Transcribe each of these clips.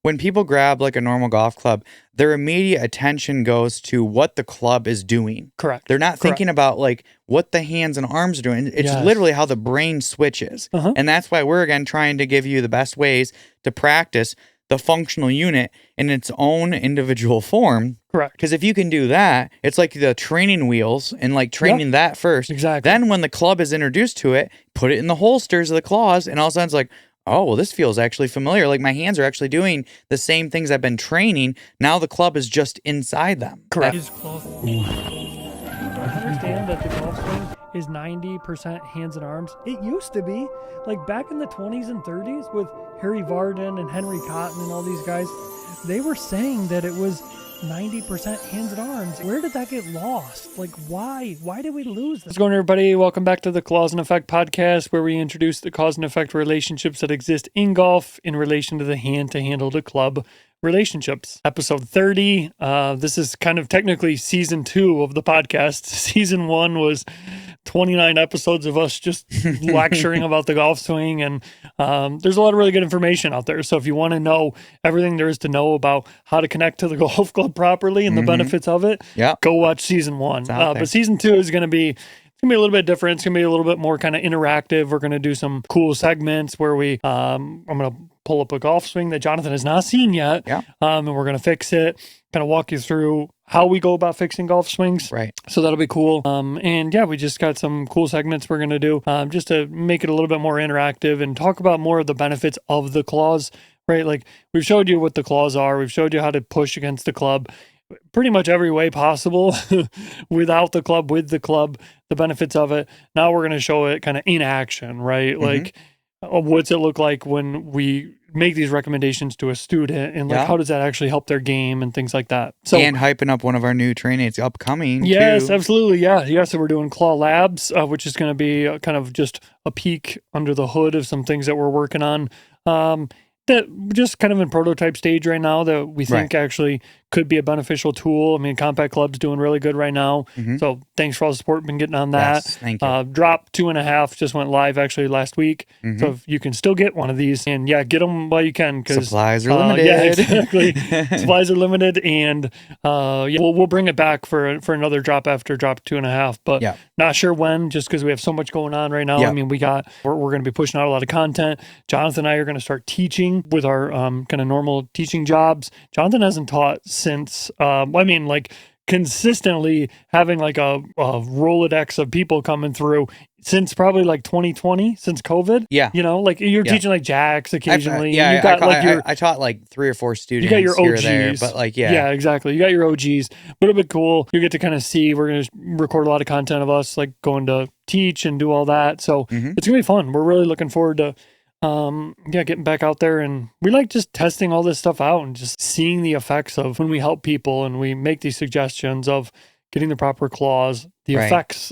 when people grab like a normal golf club, their immediate attention goes to what the club is doing. Correct. They're not thinking about like what the hands and arms are doing. It's literally how the brain switches. And that's why we're again trying to give you the best ways to practice the functional unit in its own individual form. Correct. Because if you can do that, it's like the training wheels and like training that first. Exactly. Then when the club is introduced to it, put it in the holsters of the claws, and all of a sudden it's like, oh, well, this feels actually familiar. Like my hands are actually doing the same things I've been training. Now the club is just inside them. Correct. I understand that the golf swing is 90% hands and arms. It used to be, like back in the 20s and 30s with Harry Vardon and Henry Cotton and all these guys, they were saying that it was 90% hands and arms. Where did that get lost? Like, why? Why did we lose this? What's going on, everybody? Welcome back to the Cause and Effect podcast, where we introduce the cause and effect relationships that exist in golf in relation to the hand to handle to club relationships. Episode 30. This is kind of technically season 2 of the podcast. Season 1 was 29 episodes of us just lecturing about the golf swing, and there's a lot of really good information out there. So if you want to know everything there is to know about how to connect to the golf club properly and the benefits of it, go watch season 1. But season 2 is going to be a little bit different. It's going to be a little bit more kind of interactive. We're going to do some cool segments where I'm going to pull up a golf swing that Jonathan has not seen yet. And we're going to fix it, kind of walk you through how we go about fixing golf swings. Right. So that'll be cool. And yeah, we just got some cool segments we're going to do just to make it a little bit more interactive and talk about more of the benefits of the claws, right? Like we've showed you what the claws are. We've showed you how to push against the club pretty much every way possible without the club, with the club, the benefits of it. Now we're going to show it kind of in action, right? Like what's it look like when we make these recommendations to a student, and like how does that actually help their game and things like that. So, and hyping up one of our new train aids upcoming. Yes, too. Absolutely. Yeah. So we're doing Claw Labs, which is going to be kind of just a peek under the hood of some things that we're working on. That just kind of in prototype stage right now that we think actually could be a beneficial tool. I mean, Compact Club's doing really good right now. So thanks for all the support we've been getting on that. Yes, thank you. Drop 2.5 just went live actually last week. So if you can still get one of these, and get them while you can, because supplies are limited. Yeah, exactly. Supplies are limited, and we'll bring it back for another drop after drop 2.5, but not sure when, just because we have so much going on right now. I mean, we're going to be pushing out a lot of content. Jonathan and I are going to start teaching with our kind of normal teaching jobs. Jonathan hasn't taught since, consistently having like a Rolodex of people coming through since probably like 2020, since COVID. Yeah. You know, like you're teaching like jacks occasionally. I taught like 3 or 4 students. You got your OGs. Here or there, but like, Yeah, exactly. You got your OGs. But it'll be cool. You get to kind of see, we're going to record a lot of content of us like going to teach and do all that. So it's going to be fun. We're really looking forward to getting back out there, and we like just testing all this stuff out and just seeing the effects of when we help people and we make these suggestions of getting the proper claws, the effects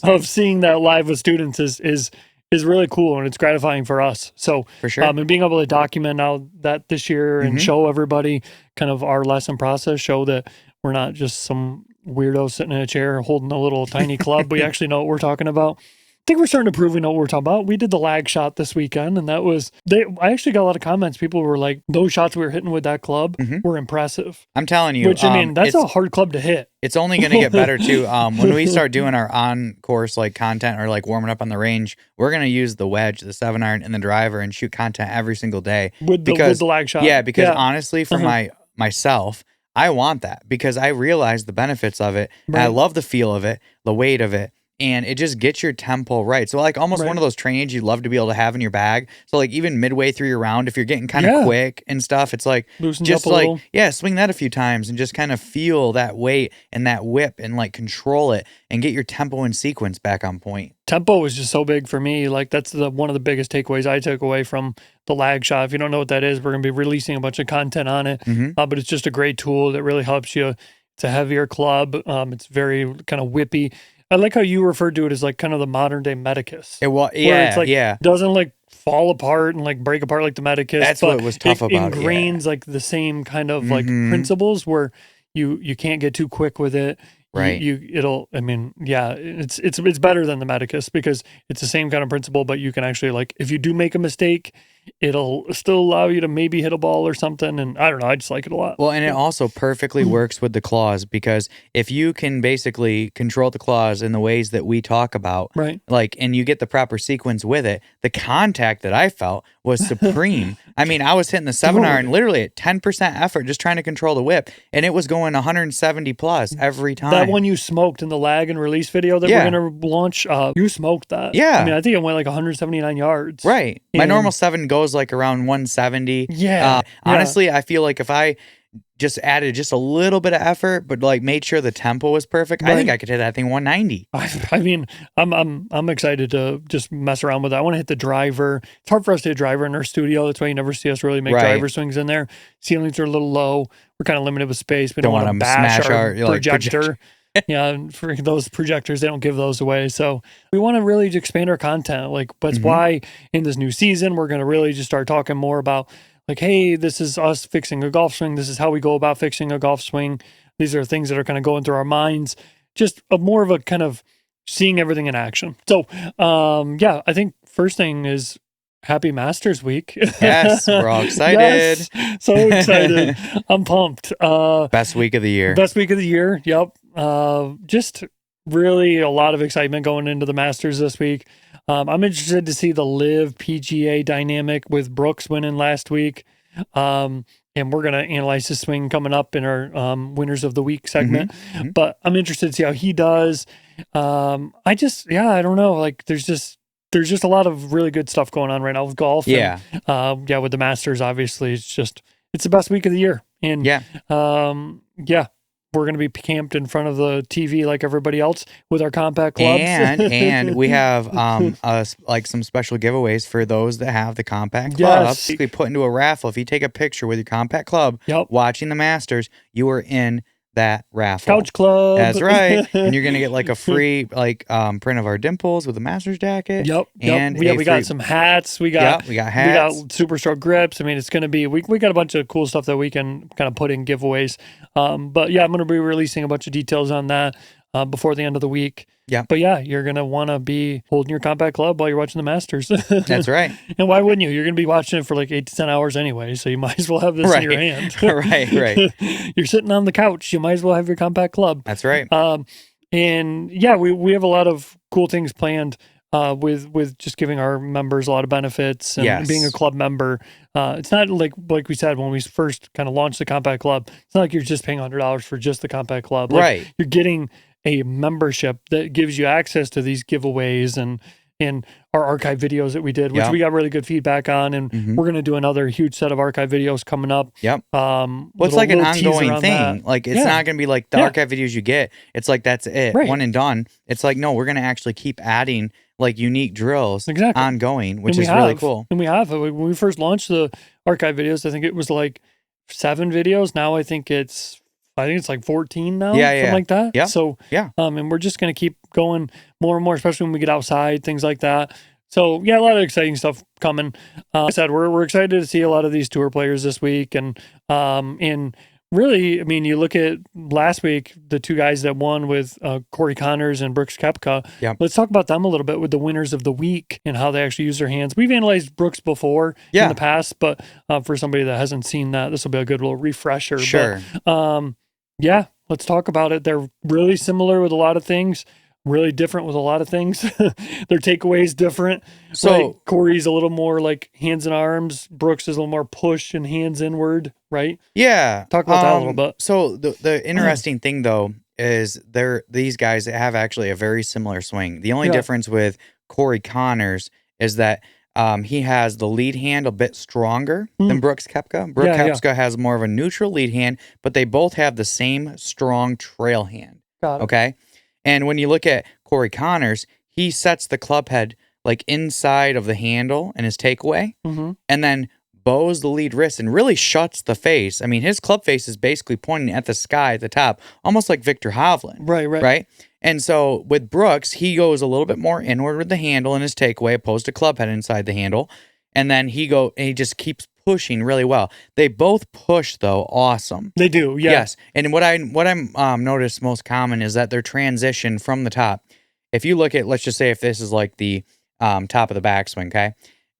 of seeing that live with students is really cool, and it's gratifying for us. So for sure. And being able to document now that this year and show everybody kind of our lesson process, show that we're not just some weirdo sitting in a chair holding a little tiny club. We actually know what we're talking about. I think we're starting to prove we know what we're talking about. We did the Lagshot this weekend, and I actually got a lot of comments. People were like, those shots we were hitting with that club were impressive. I'm telling you. Which, I mean, that's a hard club to hit. It's only going to get better, too. When we start doing our on-course like content or like warming up on the range, we're going to use the wedge, the 7-iron, and the driver and shoot content every single day. With the Lagshot. Yeah, because honestly, for myself, I want that because I realize the benefits of it. And I love the feel of it, the weight of it. And it just gets your tempo right. So like almost one of those trains you'd love to be able to have in your bag. So like even midway through your round, if you're getting kind of quick and stuff, it's like loosens just up a like little. swing that a few times and just kind of feel that weight and that whip and like control it and get your tempo and sequence back on point. Tempo was just so big for me. Like that's one of the biggest takeaways I took away from the Lagshot. If you don't know what that is, we're going to be releasing a bunch of content on it. But it's just a great tool that really helps you. It's a heavier club. It's very kind of whippy. I like how you referred to it as like kind of the modern day Medicus. Where it's like, doesn't like fall apart and like break apart like the Medicus. That's what was tough about it. It ingrains like the same kind of like principles where you can't get too quick with it. Right. It's better than the Medicus because it's the same kind of principle, but you can actually like, if you do make a mistake, it'll still allow you to maybe hit a ball or something. And I don't know, I just like it a lot. Well, and it also perfectly works with the claws, because if you can basically control the claws in the ways that we talk about, Right. like, and you get the proper sequence with it, the contact that I felt was supreme. I mean, I was hitting the 7-iron literally at 10% effort, just trying to control the whip, and it was going 170 plus every time. That one you smoked in the lag and release video that we're going to launch, you smoked that. Yeah. I mean, I think it went like 179 yards. Right. My normal 7 goes like around 170. Yeah. Honestly, I feel like if I just added just a little bit of effort, but like made sure the tempo was perfect, I think I could hit that thing 190. I mean, I'm excited to just mess around with it. I want to hit the driver. It's hard for us to hit driver in our studio. That's why you never see us really make driver swings in there. Ceilings are a little low. We're kind of limited with space. We don't want to bash our projector. Yeah, for those projectors, they don't give those away. So we want to really expand our content. Like, that's why in this new season, we're going to really just start talking more about, like, hey, this is us fixing a golf swing. This is how we go about fixing a golf swing. These are things that are kind of going through our minds. Just more of a kind of seeing everything in action. So, yeah, I think first thing is happy Masters Week. Yes, we're all excited. Yes, so excited. I'm pumped. Best week of the year. Best week of the year. Yep. Just really a lot of excitement going into the Masters this week. I'm interested to see the Live PGA dynamic with Brooks winning last week. And we're going to analyze his swing coming up in our Winners of the Week segment. But I'm interested to see how he does. I don't know. Like, there's just a lot of really good stuff going on right now with golf. Yeah. And, with the Masters, obviously, it's the best week of the year. And we're going to be camped in front of the TV like everybody else with our compact clubs. And we have like some special giveaways for those that have the compact club. Basically put into a raffle. If you take a picture with your compact club watching the Masters, you are in that raffle. Couch club. That's right. And you're going to get like a free print of our dimples with a Masters jacket. And we got some hats. We got hats. We got Super Stroke grips. I mean, it's going to be, we got a bunch of cool stuff that we can kind of put in giveaways. But yeah, I'm going to be releasing a bunch of details on that before the end of the week. Yeah. But yeah, you're going to want to be holding your compact club while you're watching the Masters. That's right. And why wouldn't you? You're going to be watching it for like 8 to 10 hours anyway, so you might as well have this in your hand. Right. You're sitting on the couch. You might as well have your compact club. That's right. And yeah, we have a lot of cool things planned with just giving our members a lot of benefits and being a club member. It's not like we said when we first kind of launched the compact club, it's not like you're just paying $100 for just the compact club. Like, you're getting a membership that gives you access to these giveaways and our archive videos that we did, which we got really good feedback on. And we're going to do another huge set of archive videos coming up. It's like an ongoing thing. Like, it's not going to be like the archive videos you get. It's like, that's it. One and done. It's like, no, we're going to actually keep adding like unique drills ongoing, which is really cool. And we have. When we first launched the archive videos, I think it was like 7 videos. Now I think it's like 14 now, something like that. So, and we're just going to keep going more and more, especially when we get outside, things like that. So, yeah, a lot of exciting stuff coming. Like I said, we're excited to see a lot of these tour players this week. And really, I mean, you look at last week, the 2 guys that won with Corey Connors and Brooks Koepka. Let's talk about them a little bit with the Winners of the Week and how they actually use their hands. We've analyzed Brooks before in the past, but for somebody that hasn't seen that, this will be a good little refresher. Sure. But, let's talk about it. They're really similar with a lot of things, really different with a lot of things. Their takeaways different. So like Corey's a little more like hands and arms. Brooks is a little more push and hands inward, right? Yeah. Talk about that a little bit. So the interesting thing though is these guys have actually a very similar swing. The only difference with Corey Connors is that he has the lead hand a bit stronger than Brooks Koepka. Brooks Koepka has more of a neutral lead hand, but they both have the same strong trail hand. Got it. Okay? And when you look at Corey Connors, he sets the club head like inside of the handle in his takeaway, and then bows the lead wrist and really shuts the face. I mean, his club face is basically pointing at the sky at the top, almost like Victor Hovland. Right? And so with Brooks, he goes a little bit more inward with the handle in his takeaway, opposed to club head inside the handle. And then he just keeps pushing really well. They both push though, awesome. They do, yes. And what I'm noticed most common is that their transition from the top. If you look at, let's just say if this is like the top of the backswing, okay?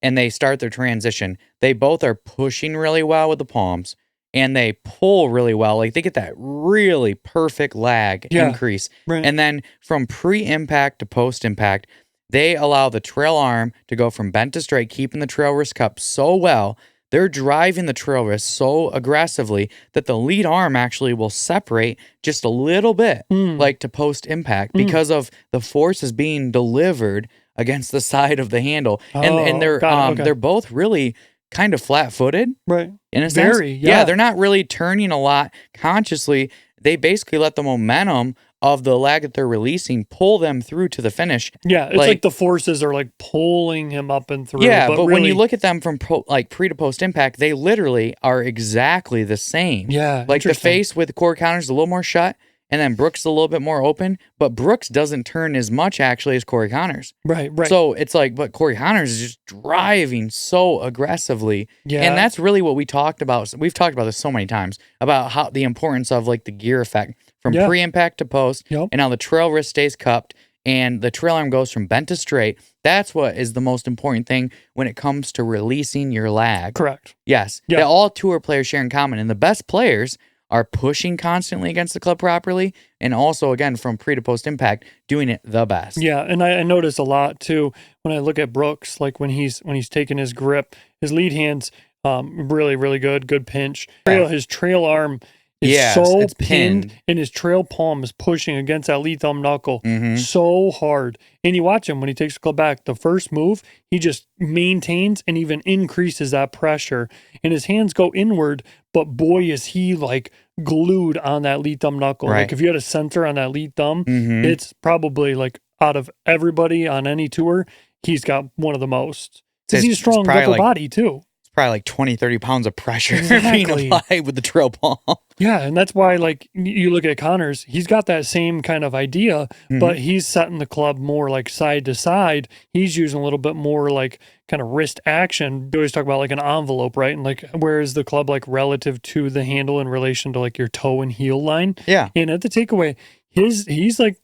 and they start their transition, they both are pushing really well with the palms and they pull really well. Like they get that really perfect lag increase. Right. And then from pre-impact to post-impact, they allow the trail arm to go from bent to straight, keeping the trail wrist cup so well. They're driving the trail wrist so aggressively that the lead arm actually will separate just a little bit, like to post impact, because of the force is being delivered against the side of the handle. And they're both really kind of flat-footed, right? In a sense. Yeah, they're not really turning a lot consciously. They basically let the momentum of the lag that they're releasing pull them through to the finish. Yeah, it's like the forces are like pulling him up and through. Yeah, but really, when you look at them from pre to post impact, they literally are exactly the same. Yeah, like the face with Corey Connors a little more shut, and then Brooks a little bit more open. But Brooks doesn't turn as much actually as Corey Connors. Right. So it's like, but Corey Connors is just driving so aggressively. Yeah, and that's really what we talked about. We've talked about this so many times about how the importance of like the gear effect from pre-impact to post, and how the trail wrist stays cupped and the trail arm goes from bent to straight. That's what is the most important thing when it comes to releasing your lag. Correct. Yes. Yeah. That all tour players share in common. And the best players are pushing constantly against the club properly. And also, again, from pre to post impact, doing it the best. Yeah. And I notice a lot too when I look at Brooks, like when he's taking his grip, his lead hands, really, really good pinch. His trail arm is so pinned, and his trail palm is pushing against that lead thumb knuckle so hard. And you watch him when he takes the club back, the first move, he just maintains and even increases that pressure. And his hands go inward, but boy, is he like glued on that lead thumb knuckle. Right. Like if you had a sensor on that lead thumb, it's probably like out of everybody on any tour, he's got one of the most. Because he's a strong upper body too. Probably like 20, 30 pounds of pressure Exactly. being applied with the trail palm. Yeah, and that's why, like, you look at Connors, he's got that same kind of idea, but he's setting the club more like side to side. He's using a little bit more like kind of wrist action. We always talk about like an envelope, right? And like, where is the club like relative to the handle in relation to like your toe and heel line? Yeah. And at the takeaway, he's like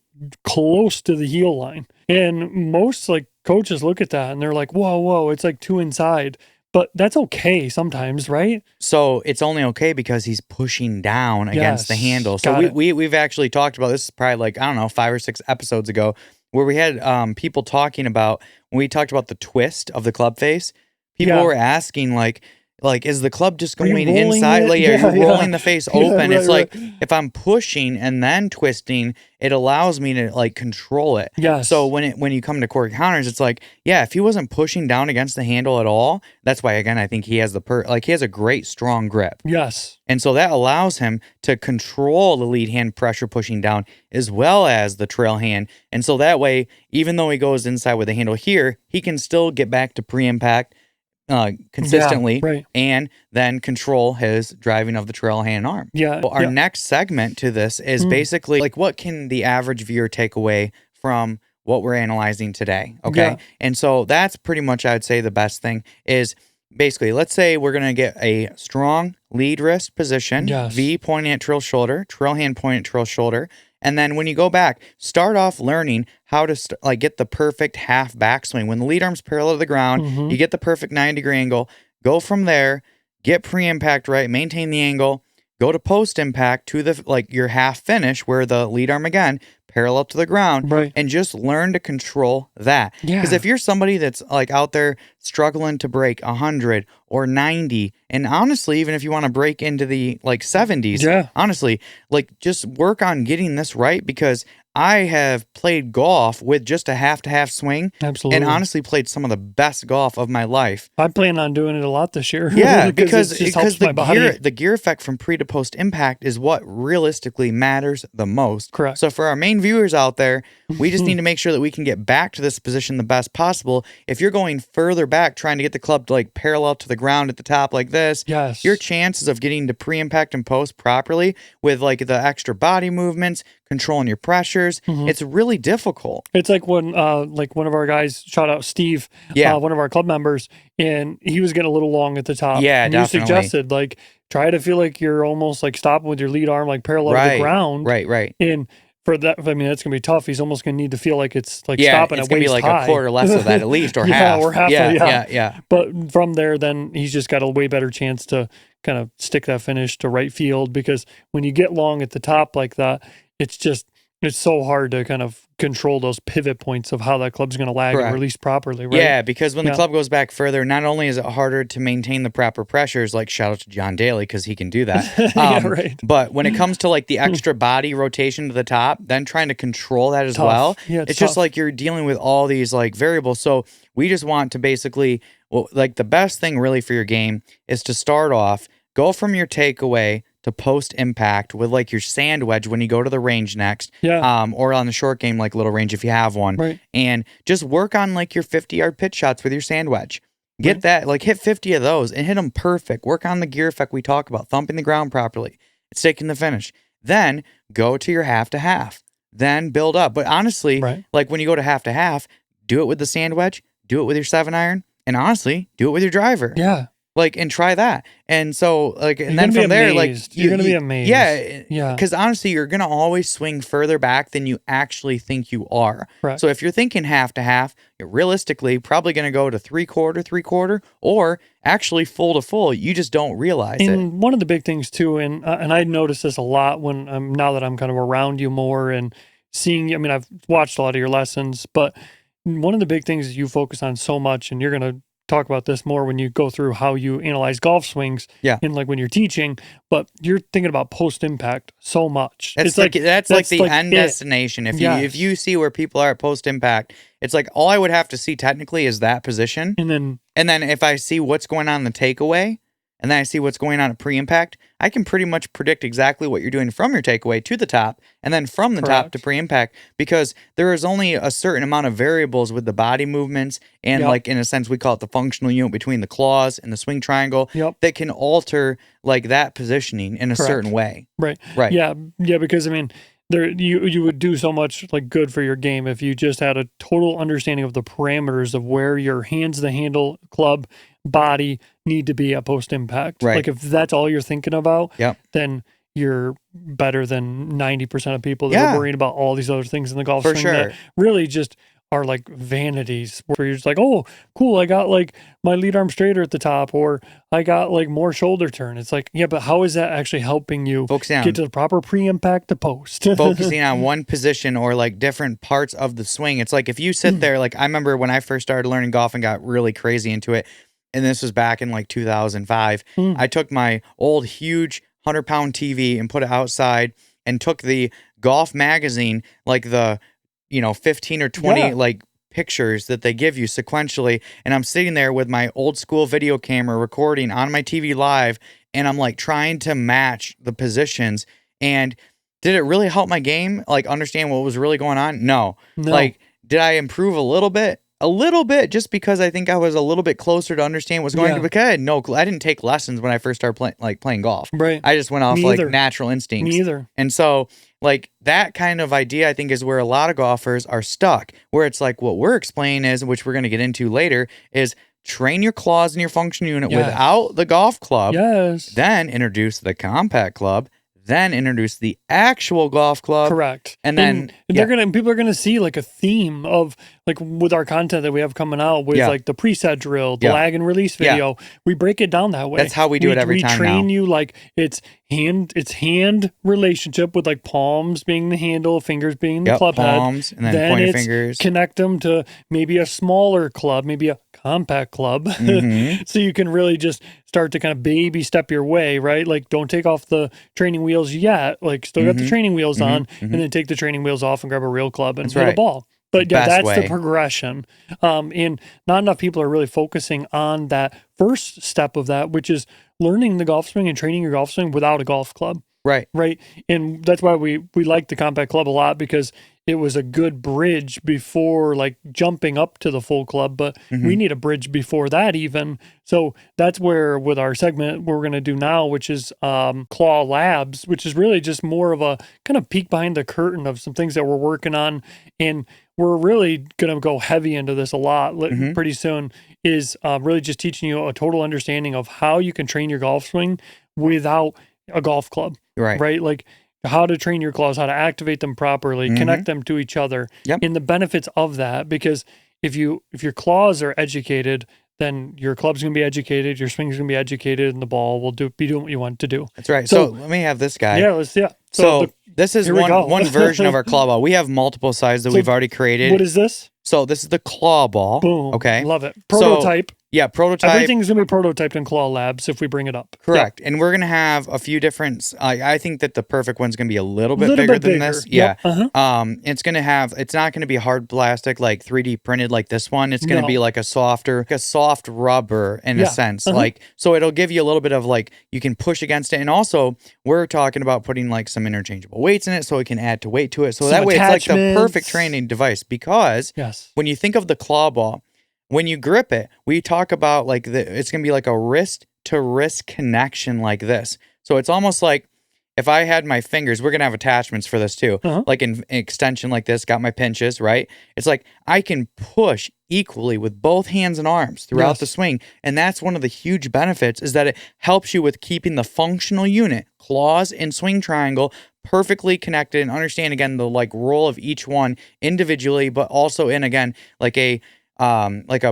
close to the heel line. And most like coaches look at that and they're like, whoa, it's like too inside. But that's okay sometimes, right? So it's only okay because he's pushing down against the handle. So we've actually talked about this probably like, I don't know, 5 or 6 episodes ago, where we had people talking about, when we talked about the twist of the club face, people were asking like, is the club just going inside? Like, are you rolling the face open? It's like, if I'm pushing and then twisting, it allows me to like control it. Yes. So when you come to Corey Connors, it's like, if he wasn't pushing down against the handle at all, that's why, again, I think he has he has a great strong grip. Yes. And so that allows him to control the lead hand pressure pushing down as well as the trail hand. And so that way, even though he goes inside with the handle here, he can still get back to pre-impact consistently, and then control his driving of the trail hand arm. Yeah. Well, our next segment to this is basically like, what can the average viewer take away from what we're analyzing today? Okay. Yeah. And so that's pretty much, I would say, the best thing is basically, let's say we're going to get a strong lead wrist position, V pointing at trail shoulder, trail hand pointing at trail shoulder. And then when you go back, start off learning how to get the perfect half backswing. When the lead arm's parallel to the ground, you get the perfect 90-degree angle. Go from there, get pre-impact right, maintain the angle, go to post-impact to the your half finish where the lead arm again parallel to the ground, and just learn to control that. Because if you're somebody that's like out there struggling to break 100 or 90, and honestly, even if you want to break into the like 70s, honestly, like just work on getting this right, because I have played golf with just a half-to-half swing. Absolutely. And honestly played some of the best golf of my life. I plan on doing it a lot this year. Yeah, because it just helps my body. The gear effect from pre to post impact is what realistically matters the most. Correct. So for our main viewers out there, we just need to make sure that we can get back to this position the best possible. If you're going further back trying to get the club to like parallel to the ground at the top like this, your chances of getting to pre-impact and post properly with like the extra body movements, controlling your pressures, it's really difficult. It's like when one of our guys, shout out Steve, one of our club members, and he was getting a little long at the top. Yeah, and definitely. You suggested like try to feel like you're almost like stopping with your lead arm like parallel to the ground. Right. And for that, I mean, that's gonna be tough. He's almost gonna need to feel like it's like Yeah, stopping it's at gonna be waist like high. a quarter less of that at least, or Yeah, half. or half. Yeah, Yeah. yeah. But from there, then he's just got a way better chance to kind of stick that finish to right field, because when you get long at the top like that, it's so hard to kind of control those pivot points of how that club's going to lag and Correct. release properly, right? Yeah, because when the Yeah. club goes back further, not only is it harder to maintain the proper pressures, like shout out to John Daly because he can do that. Yeah, right. But when it comes to like the extra body rotation to the top, then trying to control that as Tough. well, Yeah, it's just tough. like you're dealing with all these like variables. So we just want to basically, well, like the best thing really for your game is to start off, go from your takeaway to post impact with like your sand wedge when you go to the range next. Yeah. Or on the short game, like little range if you have one. Right. And just work on like your 50-yard pitch shots with your sand wedge. Get that, like hit 50 of those and hit them perfect. Work on the gear effect we talk about, thumping the ground properly, staking the finish. Then go to your half to half. Then build up. But honestly, like when you go to half, do it with the sand wedge, do it with your 7-iron, and honestly, do it with your driver. Yeah. Like, and try that. And so, like, and You're then gonna be from there, like, amazed. You're gonna be amazed. Yeah. Yeah. Because honestly, you're going to always swing further back than you actually think you are. Correct. So if you're thinking half to half, you're realistically probably going to go to 3/4, or actually full to full. You just don't realize it. And one of the big things too, and I notice this a lot when now that I'm kind of around you more and seeing, I mean, I've watched a lot of your lessons, but one of the big things you focus on so much, and you're going to talk about this more when you go through how you analyze golf swings, and like when you're teaching, but you're thinking about post impact so much. That's like the end destination. If you see where people are at post impact, it's like all I would have to see technically is that position, and then if I see what's going on in the takeaway, and then I see what's going on at pre-impact, I can pretty much predict exactly what you're doing from your takeaway to the top, and then from the top to pre-impact, because there is only a certain amount of variables with the body movements, and like in a sense, we call it the functional unit between the claws and the swing triangle that can alter like that positioning in a certain way. Right. Right. Yeah. Yeah. Because I mean, you would do so much like good for your game if you just had a total understanding of the parameters of where your hands, the handle, club, body need to be at post impact. Right. Like if that's all you're thinking about, Yep. then you're better than 90% of people that are worried about all these other things in the golf swing that really just are like vanities, where you're just like, oh, cool, I got like my lead arm straighter at the top, or I got like more shoulder turn. It's like, yeah, but how is that actually helping you get to the proper pre-impact to post? Focusing on one position or like different parts of the swing. It's like if you sit there, like I remember when I first started learning golf and got really crazy into it, and this was back in like 2005, I took my old huge 100-pound TV and put it outside and took the golf magazine, like the 15 or 20 like pictures that they give you sequentially, and I'm sitting there with my old school video camera recording on my TV live, and I'm like trying to match the positions. And did it really help my game, like understand what was really going on? No. Like, did I improve a little bit? A little bit, just because I think I was a little bit closer to understand what's going on. Because I didn't take lessons when I first started playing golf. Right. I just went off like natural instincts. Me either. And so like that kind of idea, I think, is where a lot of golfers are stuck, where it's like what we're explaining is, which we're going to get into later, is train your claws and your function unit without the golf club. Then introduce the compact club. Then introduce the actual golf club. Correct. And then people are gonna see like a theme of like with our content that we have coming out with like the preset drill, the lag and release video. We break it down that way. That's how we do it every time. We train you like it's hand relationship with like palms being the handle, fingers being the club palms, head. And then pointer fingers. Connect them to maybe a smaller club, maybe a compact club. So you can really just start to kind of baby step your way, right? Like don't take off the training wheels yet. Like still got the training wheels on, and then take the training wheels off and grab a real club and hit a ball. But that's the progression. And not enough people are really focusing on that first step of that, which is learning the golf swing and training your golf swing without a golf club. Right. Right. And that's why we like the compact club a lot, because it was a good bridge before like jumping up to the full club, but we need a bridge before that even. So that's where with our segment we're going to do now, which is Claw Labs, which is really just more of a kind of peek behind the curtain of some things that we're working on. And we're really going to go heavy into this a lot pretty soon, is really just teaching you a total understanding of how you can train your golf swing without a golf club. Right. Right. Like how to train your claws, how to activate them properly, connect them to each other, and the benefits of that. Because if your claws are educated, then your club's gonna be educated, your swing's gonna be educated, and the ball will be doing what you want it to do. That's right. So let me have this guy. Yeah. So this is one version of our claw ball. We have multiple sizes that we've already created. What is this? So this is the claw ball. Boom. Okay. Love it. Prototype. Prototype. Everything's going to be prototyped in Claw Labs if we bring it up. Correct. And we're going to have a few different, I think that the perfect one's going to be a little bit bigger than this. Yeah. It's going to have, it's not going to be hard plastic, like 3D printed like this one. It's going to be like a soft rubber in a sense. Like, so it'll give you a little bit of like, you can push against it. And also we're talking about putting like some interchangeable weights in it so it can add to weight to it. So that way it's like the perfect training device, because when you think of the claw ball, when you grip it, we talk about like it's going to be like a wrist to wrist connection like this. So it's almost like if I had my fingers, we're going to have attachments for this too. Like an extension like this, got my pinches, right? It's like I can push equally with both hands and arms throughout the swing. And that's one of the huge benefits, is that it helps you with keeping the functional unit, claws and swing triangle, perfectly connected, and understand again the like role of each one individually, but also in again like a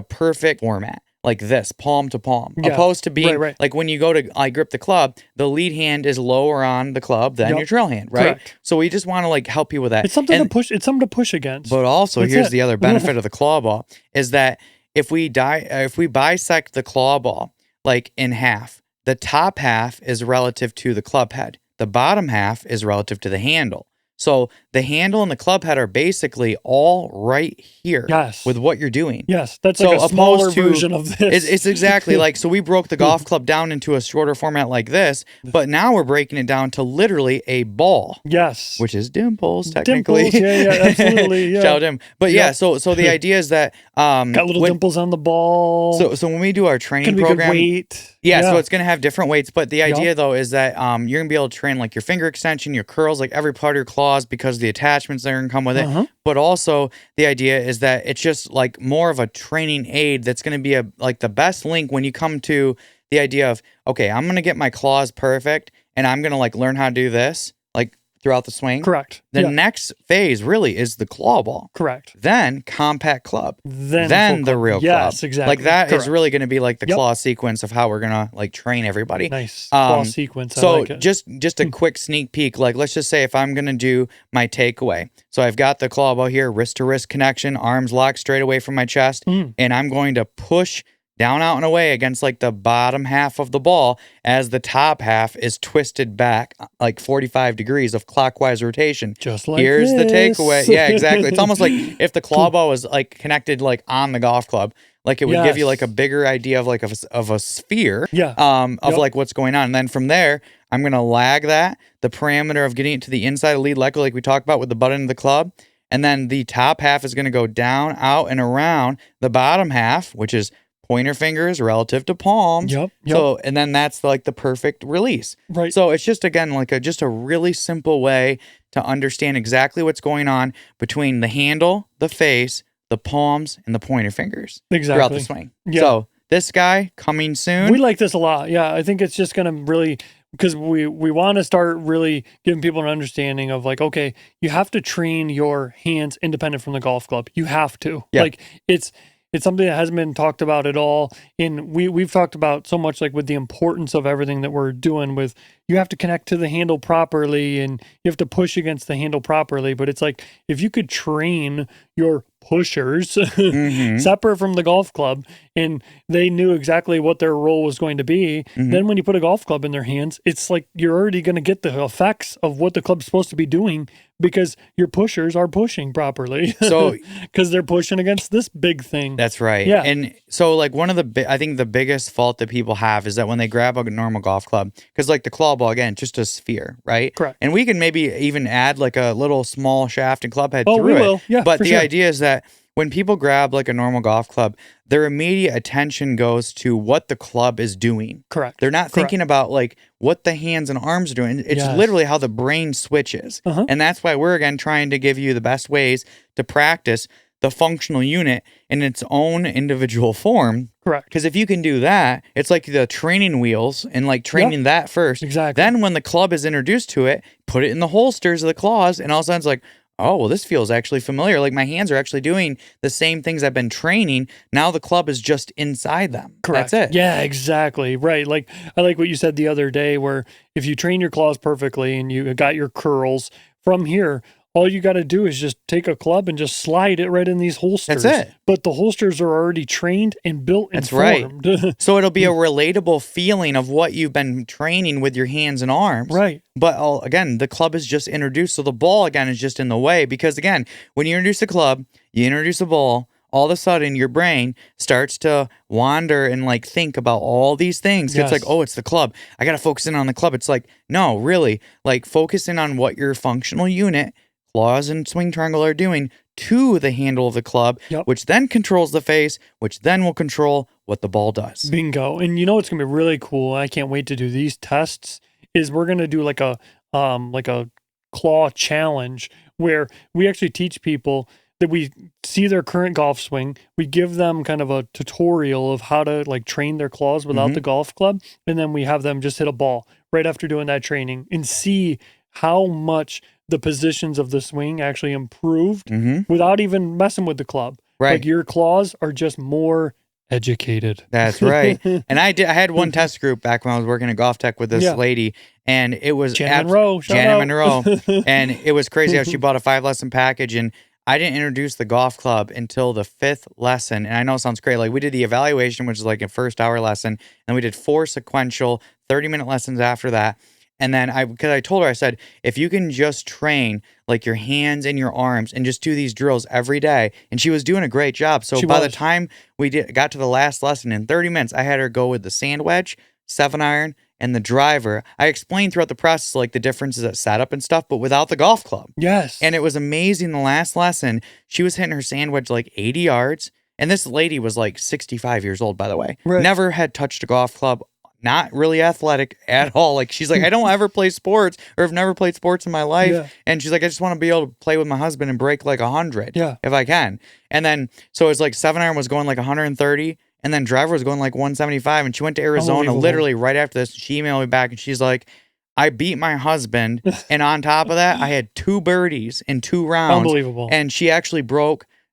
perfect format, like this, palm to palm, opposed to being like when you go to grip the club, the lead hand is lower on the club than your trail hand, right? Correct. So we just want to like help you with that. It's something to push. It's something to push against. But also, here's the other benefit of the claw ball, is that if we bisect the claw ball like in half, the top half is relative to the club head, the bottom half is relative to the handle. So the handle and the club head are basically all right here with what you're doing. Yes, that's like a smaller version of this. It's exactly like, so we broke the golf club down into a shorter format like this, but now we're breaking it down to literally a ball. Yes. Which is dimples, technically. Dimples, yeah, absolutely. Yeah. Shout him. But so the idea is that... got little dimples on the ball. So when we do our training program... weight. Yeah, so it's going to have different weights, but the idea though is that you're going to be able to train like your finger extension, your curls, like every part of your claws, because the attachments that are going to come with it. But also the idea is that it's just like more of a training aid that's going to be like the best link when you come to the idea of, okay, I'm going to get my claws perfect and I'm going to like learn how to do this like throughout the swing. Correct. The next phase really is the claw ball. Correct. Then compact club. Then the real club. Yes, exactly. Like that is really going to be like the claw sequence of how we're going to like train everybody. Nice claw sequence. So like it. just a quick sneak peek. Like let's just say if I'm going to do my takeaway. So I've got the claw ball here, wrist to wrist connection, arms locked straight away from my chest. And I'm going to push down, out, and away against like the bottom half of the ball as the top half is twisted back like 45 degrees of clockwise rotation. Just like Here's this. the takeaway. Yeah, exactly. It's almost like if the claw ball was like connected like on the golf club, like it would give you like a bigger idea of like of a sphere of like what's going on. And then from there, I'm going to lag that, the parameter of getting it to the inside of the lead like we talked about with the butt end of the club. And then the top half is going to go down, out, and around the bottom half, which is pointer fingers relative to palms. So, and then that's like the perfect release. Right. So it's just, again, like just a really simple way to understand exactly what's going on between the handle, the face, the palms, and the pointer fingers throughout the swing. So this guy coming soon. We like this a lot. Yeah. I think it's just going to really, because we want to start really giving people an understanding of like, okay, you have to train your hands independent from the golf club. You have to. Like it's something that hasn't been talked about at all. And we've talked about so much like with the importance of everything that we're doing with, you have to connect to the handle properly and you have to push against the handle properly. But it's like, if you could train your pushers separate from the golf club and they knew exactly what their role was going to be, then when you put a golf club in their hands, it's like you're already going to get the effects of what the club's supposed to be doing because your pushers are pushing properly. So because they're pushing against this big thing. That's right. Yeah. And so like one of the I think the biggest fault that people have is that when they grab a normal golf club, because like the claw ball, again, just a sphere, right? Correct. And we can maybe even add like a little small shaft and club head through it. Yeah, but the idea is that when people grab like a normal golf club, their immediate attention goes to what the club is doing. Correct. They're not thinking about like what the hands and arms are doing. It's literally how the brain switches. And that's why we're again trying to give you the best ways to practice the functional unit in its own individual form. Correct. Because if you can do that, it's like the training wheels and like training that first. Exactly. Then when the club is introduced to it, put it in the holsters of the claws, and all of a sudden it's like, oh, well, this feels actually familiar. Like my hands are actually doing the same things I've been training. Now the club is just inside them. Correct. That's it. Yeah, exactly. Right. Like I like what you said the other day, where if you train your claws perfectly and you got your curls from here, all you got to do is just take a club and just slide it right in these holsters. That's it. But the holsters are already trained and built and That's formed. right. So it'll be a relatable feeling of what you've been training with your hands and arms. Right. But again, the club is just introduced. So the ball, again, is just in the way. Because, again, when you introduce a club, you introduce a ball, all of a sudden your brain starts to wander and like think about all these things. Yes. It's like, oh, it's the club. I got to focus in on the club. It's like, no, really, like focus in on what your functional unit, claws and swing triangle, are doing to the handle of the club, which then controls the face, which then will control what the ball does. Bingo. And you know what's going to be really cool? I can't wait to do these tests. Is we're going to do like a claw challenge where we actually teach people that we see their current golf swing. We give them kind of a tutorial of how to like train their claws without the golf club. And then we have them just hit a ball right after doing that training and see how much the positions of the swing actually improved without even messing with the club. Right. Like your claws are just more educated. That's right. And I had one test group back when I was working at Golf Tech with this lady, and it was Janet Monroe. And it was crazy how she bought a 5-lesson package, and I didn't introduce the golf club until the 5th lesson. And I know it sounds great. Like we did the evaluation, which is like a first hour lesson, and we did 4 sequential 30-minute lessons after that. And then because I told her, I said, if you can just train like your hands and your arms and just do these drills every day. And she was doing a great job. So by the time we got to the last lesson in 30 minutes, I had her go with the sand wedge, 7-iron, and the driver. I explained throughout the process like the differences at setup and stuff, but without the golf club. Yes. And it was amazing. The last lesson, she was hitting her sand wedge like 80 yards. And this lady was like 65 years old, by the way. Right. Never had touched a golf club. Not really athletic at all. Like she's like, I don't ever play sports or have never played sports in my life. Yeah. And she's like, I just want to be able to play with my husband and break like 100 if I can. And then, so it's like 7-iron was going like 130 and then driver was going like 175. And she went to Arizona literally right after this. She emailed me back and she's like, I beat my husband. And on top of that, I had 2 birdies in 2 rounds. Unbelievable. And she actually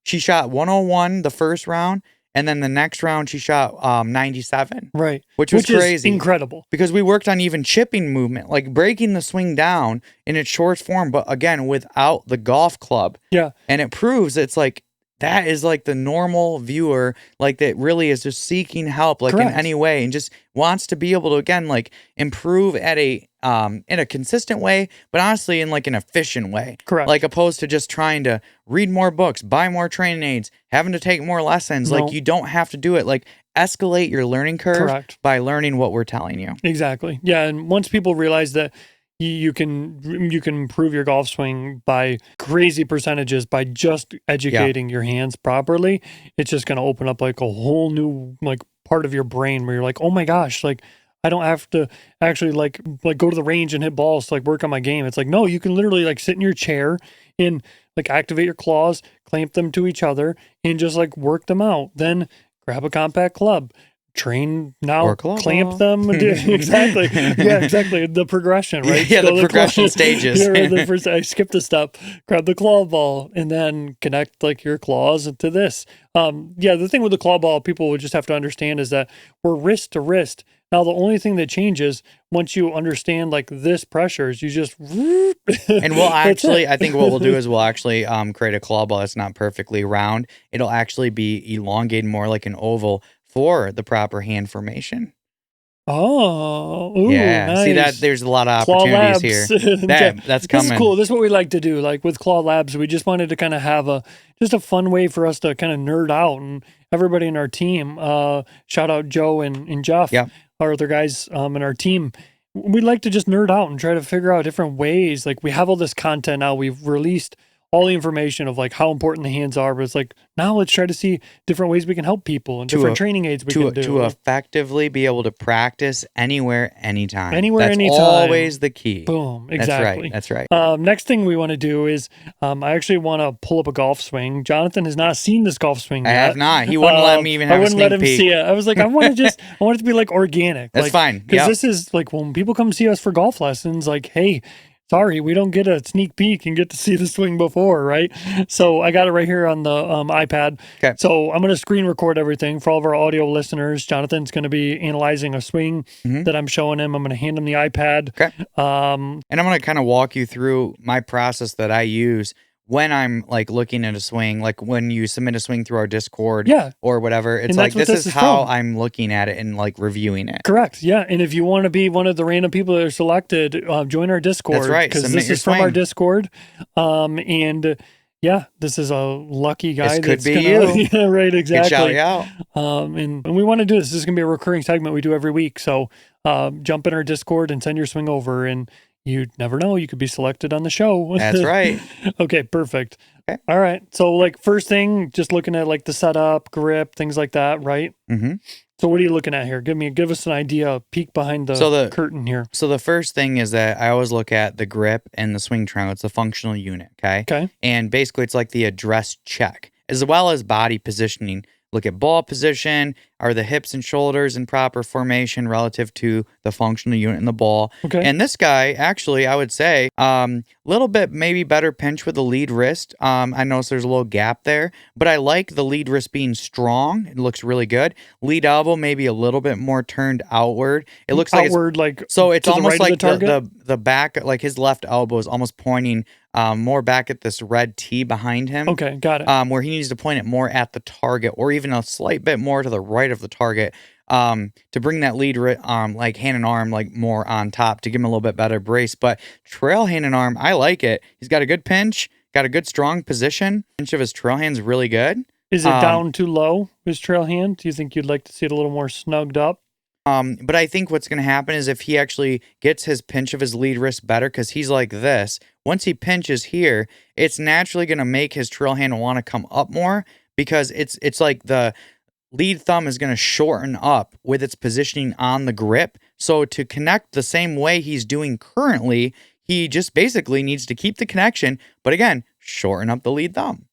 she shot 101 the first round. And then the next round, she shot 97. Right. Which was crazy. Is incredible. Because we worked on even chipping movement, like breaking the swing down in its shortest form, but again, without the golf club. Yeah. And it proves it's like, that is like the normal viewer, like that really is just seeking help, like in any way, and just wants to be able to, again, like improve at in a consistent way, but honestly in like an efficient way. Correct. Like opposed to just trying to read more books, buy more training aids, having to take more lessons. Like you don't have to do it. Like escalate your learning curve by learning what we're telling you. Exactly. Yeah. And once people realize that you can improve your golf swing by crazy percentages by just educating your hands properly, it's just going to open up like a whole new like part of your brain where you're like, oh my gosh, like I don't have to actually like go to the range and hit balls to like work on my game. It's like, no, you can literally like sit in your chair and like activate your claws, clamp them to each other and just like work them out. Then grab a compact club. Train now, clamp them. Exactly. Yeah, exactly. The progression, right? Yeah, the progression stages. The first, I skipped a step, grab the claw ball, and then connect like your claws to this. Yeah, the thing with the claw ball, people would just have to understand is that we're wrist to wrist. Now, the only thing that changes once you understand like this pressure is you just. And we'll actually, I think what we'll do is we'll actually create a claw ball that's not perfectly round. It'll actually be elongated more like an oval for the proper hand formation. Oh, ooh, yeah. nice. See that there's a lot of opportunities here. That's coming. This is cool. This is what we like to do. Like with Claw Labs, we just wanted to kind of have just a fun way for us to kind of nerd out, and everybody in our team. Shout out Joe and Jeff, our other guys in our team. We'd like to just nerd out and try to figure out different ways. Like we have all this content now. We've released all the information of like how important the hands are. But it's like, now let's try to see different ways we can help people and different training aids we can do. To effectively be able to practice anywhere, anytime. Anywhere, That's anytime. always the key. Boom. Exactly. That's right. That's right. Next thing we want to do is I actually want to pull up a golf swing. Jonathan has not seen this golf swing yet. I have not. He wouldn't let me even have a sneak peek. I wouldn't let him see it. I was like, I want it to be like organic. That's like, fine. Because this is like when people come see us for golf lessons, like, hey, sorry, we don't get a sneak peek and get to see the swing before, right? So I got it right here on the iPad. Okay. So I'm going to screen record everything for all of our audio listeners. Jonathan's going to be analyzing a swing that I'm showing him. I'm going to hand him the iPad. Okay. And I'm going to kind of walk you through my process that I use when I'm like looking at a swing, like when you submit a swing through our Discord or whatever. It's like, this is how I'm looking at it and like reviewing it. Correct. Yeah. And if you want to be one of the random people that are selected, join our Discord. That's right. Because this is from our Discord. And yeah, this is a lucky guy. This could be you. Yeah, right. Exactly. Good shout out. And we want to do this. This is going to be a recurring segment we do every week. So jump in our Discord and send your swing over, and you never know, you could be selected on the show. That's right. Okay, perfect. Okay. All right. So like first thing, just looking at like the setup, grip, things like that, right? Mm-hmm. So what are you looking at here? Give us an idea, a peek behind the curtain here. So the first thing is that I always look at the grip and the swing triangle. It's the functional unit, okay? Okay. And basically it's like the address check, as well as body positioning. Look at ball position. Are the hips and shoulders in proper formation relative to the functional unit in the ball? Okay. And this guy, actually, I would say, little bit maybe better pinch with the lead wrist. I notice there's a little gap there, but I like the lead wrist being strong. It looks really good. Lead elbow maybe a little bit more turned outward. It looks outward, so it's almost right like the back, like his left elbow is almost pointing more back at this red T behind him. Okay, got it. Where he needs to point it more at the target, or even a slight bit more to the right of the target, to bring that lead like hand and arm like more on top to give him a little bit better brace. But trail hand and arm, I like it. He's got a good pinch, got a good strong position. Pinch of his trail hand's really good. Is it down too low, his trail hand? Do you think you'd like to see it a little more snugged up? But I think what's going to happen is if he actually gets his pinch of his lead wrist better, because he's like this, once he pinches here, it's naturally going to make his trail hand want to come up more, because it's like the lead thumb is going to shorten up with its positioning on the grip. So to connect the same way he's doing currently, he just basically needs to keep the connection, but again, shorten up the lead thumb.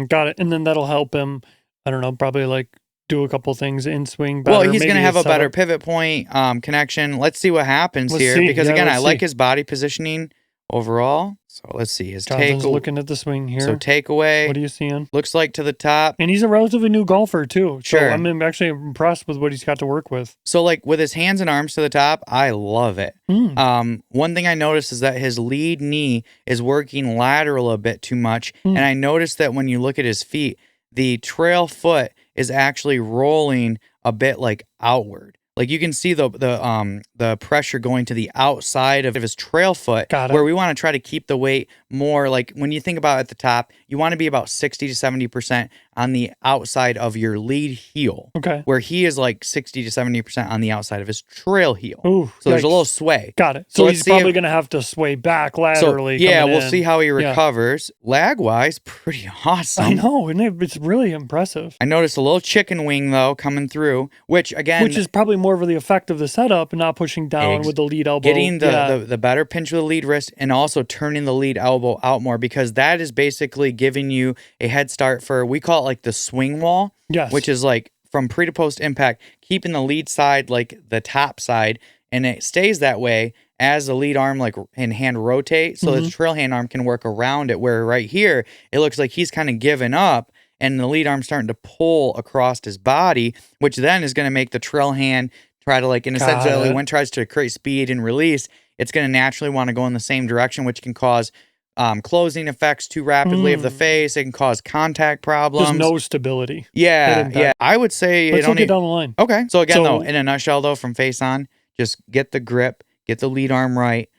Got it. And then that'll help him, I don't know, probably like do a couple things in swing better. Well, he's going to have a better pivot point connection. Let's see what happens here. Because again, I like his body positioning overall. So let's see his Jonathan's looking at the swing here. So takeaway. What are you seeing? Looks like to the top. And he's a relatively new golfer too. So Sure. I'm actually impressed with what he's got to work with. So like with his hands and arms to the top, I love it. One thing I noticed is that his lead knee is working lateral a bit too much. And I noticed that when you look at his feet, the trail foot is actually rolling a bit like outward. Like you can see the pressure going to the outside of his trail foot, where we want to try to keep the weight more like when you think about at the top, you want to be about 60 to 70% on the outside of your lead heel. Okay. Where he is like 60 to 70% on the outside of his trail heel. Ooh, so there's a little sway. Got it. So he's probably going to have to sway back laterally. So, yeah, we'll see how he recovers. Lag-wise, pretty awesome. I know, isn't it? It's really impressive. I noticed a little chicken wing, though, coming through, which is probably more of the effect of the setup and not pushing down with the lead elbow. Getting the better pinch with the lead wrist and also turning the lead elbow out more, because that is basically giving you a head start for, we call it like the swing wall, which is like from pre to post impact, keeping the lead side like the top side, and it stays that way as the lead arm like and hand rotate, so the trail hand arm can work around it, where right here it looks like he's kind of giving up and the lead arm starting to pull across his body, which then is going to make the trail hand try to like, in a sense, when it tries to create speed and release, it's going to naturally want to go in the same direction, which can cause closing effects too rapidly of the face. It can cause contact problems. There's no stability. Yeah. I would say let's look it down the line. Okay. So again, though, in a nutshell, though, from face on, just get the grip, get the lead arm right,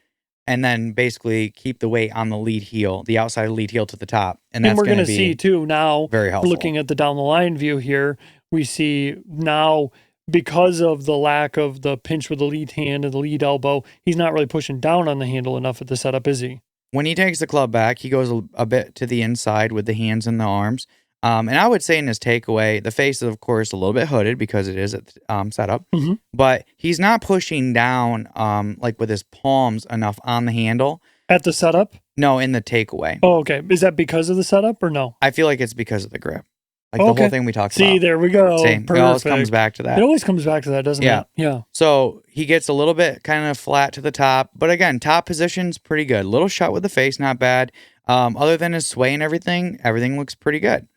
and then basically keep the weight on the lead heel, the outside of the lead heel to the top. And that's we're going to see too now, very helpful. Looking at the down the line view here, we see now, because of the lack of the pinch with the lead hand and the lead elbow, he's not really pushing down on the handle enough at the setup, is he? when he takes the club back, he goes a bit to the inside with the hands and the arms. And I would say in his takeaway, the face is, of course, a little bit hooded because it is at setup. Mm-hmm. But he's not pushing down like with his palms enough on the handle. At the setup? No, in the takeaway. Oh, okay. Is that because of the setup or no? I feel like it's because of the grip. Like the whole thing we talked about. See, there we go. Same. It always comes back to that. It always comes back to that, doesn't it? Yeah. So he gets a little bit kind of flat to the top. But again, top position's pretty good. Little shot with the face, not bad. Other than his sway and everything looks pretty good.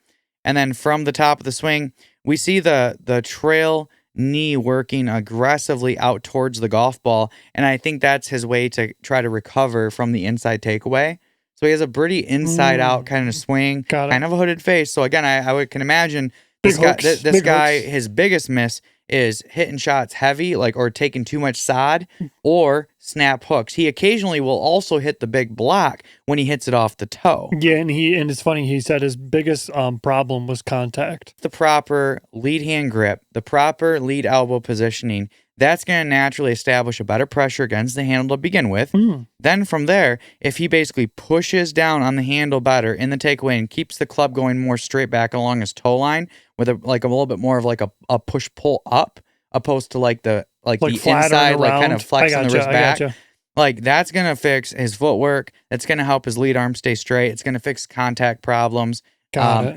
And then from the top of the swing, we see the trail knee working aggressively out towards the golf ball. And I think that's his way to try to recover from the inside takeaway. So he has a pretty inside out kind of swing, kind of a hooded face. So again, I can imagine this guy, his biggest miss is hitting shots heavy, like, or taking too much sod or snap hooks. He occasionally will also hit the big block when he hits it off the toe. Yeah, and it's funny, he said his biggest problem was contact. The proper lead hand grip, the proper lead elbow positioning, that's going to naturally establish a better pressure against the handle to begin with. Then from there, if he basically pushes down on the handle better in the takeaway and keeps the club going more straight back along his toe line with a little bit more of like a push pull up, opposed to like the inside, like kind of flexing the wrist back. Like that's going to fix his footwork. That's going to help his lead arm stay straight. It's going to fix contact problems.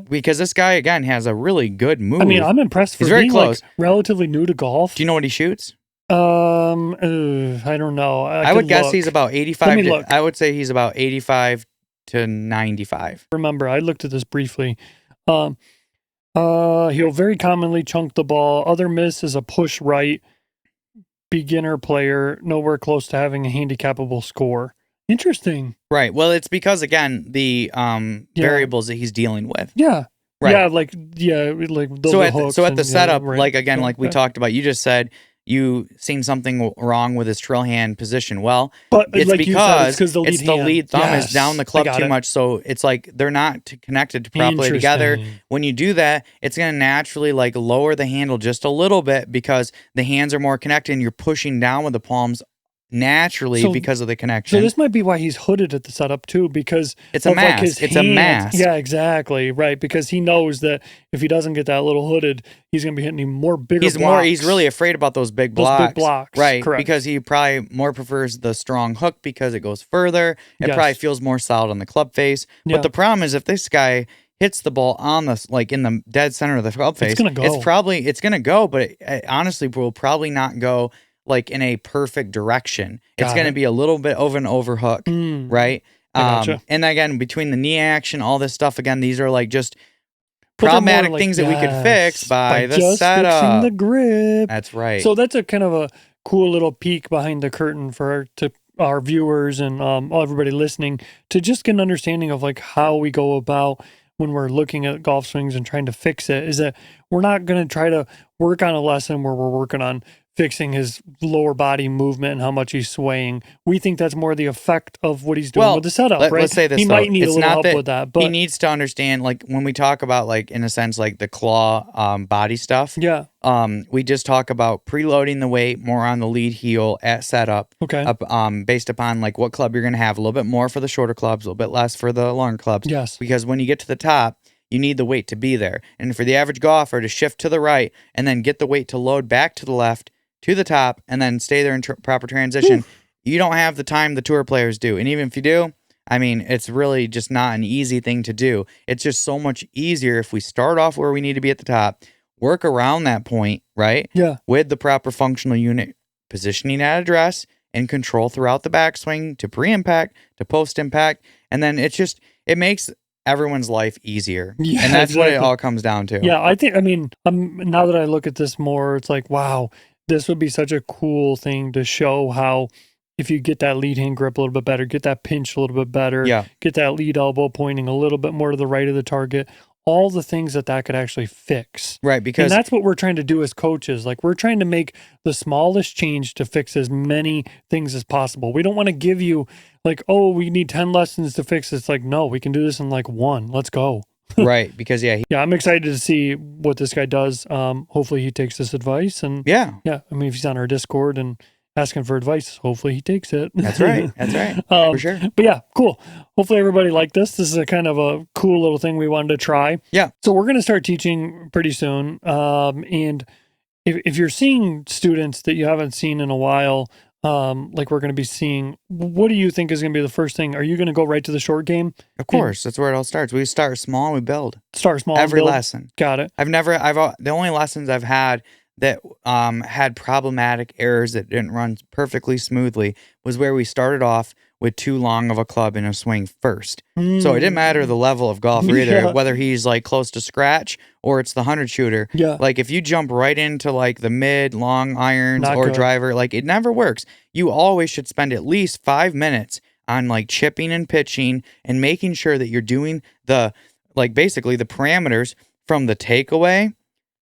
Because this guy, again, has a really good move. I mean, I'm impressed for being like relatively new to golf. Do you know what he shoots? I don't know. I would guess he's about 85. I would say he's about 85 to 95. Remember, I looked at this briefly. He'll very commonly chunk the ball. Other miss is a push right. Beginner player, nowhere close to having a handicapable score. Interesting. Right. Well, it's because, again, the variables that he's dealing with. Yeah. Right. Yeah, like the hooks. So at the setup, like we talked about, you just said you seen something wrong with his trail hand position. Well, but it's like because the lead thumb is down the club too much. So it's like they're not connected properly together. When you do that, it's going to naturally like lower the handle just a little bit because the hands are more connected and you're pushing down with the palms naturally because of the connection. So this might be why he's hooded at the setup too, because it's a mask. Like it's a mask. Yeah, exactly. Right. Because he knows that if he doesn't get that little hooded, he's going to be hitting even more bigger blocks. He's really afraid about those big blocks. Those big blocks. Right. Correct. Because he probably more prefers the strong hook because it goes further. It probably feels more solid on the club face. But the problem is if this guy hits the ball on the in the dead center of the club face, it's going to go, but it honestly will probably not go like in a perfect direction. It's going to be a little bit of an overhook, right? And again, between the knee action, all this stuff, again, these are like just problematic things that we could fix by the just setup. Fixing the grip. That's right. So that's a kind of a cool little peek behind the curtain for our viewers and everybody listening to just get an understanding of like how we go about when we're looking at golf swings and trying to fix it. Is that we're not going to try to work on a lesson where we're working on fixing his lower body movement and how much he's swaying. We think that's more the effect of what he's doing with the setup, right? Let's say this, he might need a little help with that, but he needs to understand, like when we talk about, like in a sense, like the claw body stuff. Yeah. We just talk about preloading the weight more on the lead heel at setup. Okay. Based upon like what club you're going to have, a little bit more for the shorter clubs, a little bit less for the longer clubs. Yes. Because when you get to the top, you need the weight to be there, and for the average golfer to shift to the right and then get the weight to load back to the left, to the top, and then stay there in proper transition. You don't have the time the tour players do. And even if you do, I mean, it's really just not an easy thing to do. It's just so much easier if we start off where we need to be at the top, work around that point, right? Yeah. With the proper functional unit positioning at address and control throughout the backswing to pre-impact, to post-impact. And then it makes everyone's life easier. Yeah, and that's what it all comes down to. Yeah, I mean, now that I look at this more, it's like, wow, this would be such a cool thing to show how if you get that lead hand grip a little bit better, get that pinch a little bit better, get that lead elbow pointing a little bit more to the right of the target, all the things that could actually fix. Right, because and that's what we're trying to do as coaches. Like we're trying to make the smallest change to fix as many things as possible. We don't want to give you like, oh, we need 10 lessons to fix this. Like, no, we can do this in like one. Let's go. Right, because I'm excited to see what this guy does. Hopefully he takes this advice and I mean, if he's on our Discord and asking for advice. Hopefully he takes it. That's right. That's right. For sure. But yeah, cool. Hopefully everybody liked this. This is a kind of a cool little thing we wanted to try. Yeah. So we're going to start teaching pretty soon. And if you're seeing students that you haven't seen in a while, like we're going to be seeing, what do you think is going to be the first thing? Are you going to go right to the short game? Of course. That's where it all starts. We start small and we build. Start small. Every build. lesson. Got it. The only lessons I've had that had problematic errors that didn't run perfectly smoothly was where we started off with too long of a club in a swing first. So it didn't matter the level of golfer either, whether he's like close to scratch or it's the 100 shooter. Yeah. Like if you jump right into like the mid, long irons Not or good. driver, like it never works. You always should spend at least 5 minutes on like chipping and pitching and making sure that you're doing basically the parameters from the takeaway,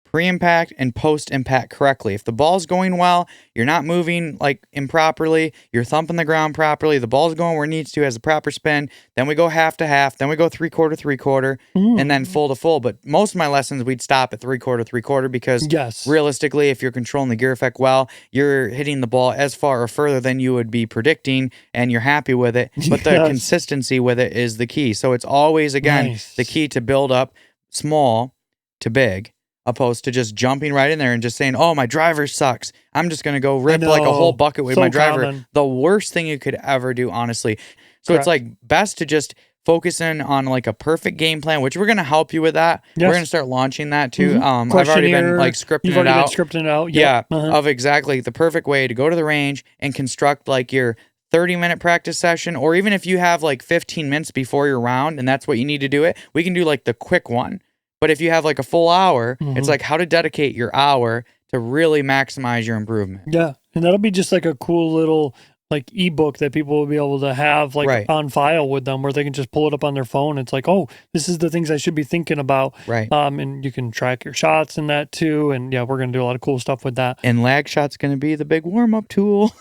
pre-impact, and post-impact correctly. If the ball's going well, you're not moving like improperly, you're thumping the ground properly, the ball's going where it needs to, has a proper spin, then we go half to half, then we go three-quarter, and then full to full. But most of my lessons, we'd stop at three-quarter because realistically, if you're controlling the gear effect well, you're hitting the ball as far or further than you would be predicting, and you're happy with it. But the consistency with it is the key. So it's always, again, the key to build up small to big, opposed to just jumping right in there and just saying, oh, my driver sucks. I'm just going to go rip like a whole bucket with my driver. Common. The worst thing you could ever do, honestly. So it's like best to just focus in on like a perfect game plan, which we're going to help you with that. We're going to start launching that too. I've already been like scripting it out. Scripting it out. Yep. Yeah. Of exactly the perfect way to go to the range and construct like your 30-minute practice session, or even if you have like 15 minutes before your round and that's what you need to do it, we can do like the quick one. But if you have like a full hour, it's like how to dedicate your hour to really maximize your improvement. Yeah. And that'll be just like a cool little like ebook that people will be able to have like on file with them where they can just pull it up on their phone. It's like, oh, this is the things I should be thinking about. Right. And you can track your shots in that too. And yeah, we're going to do a lot of cool stuff with that. And Lagshot's going to be the big warm-up tool.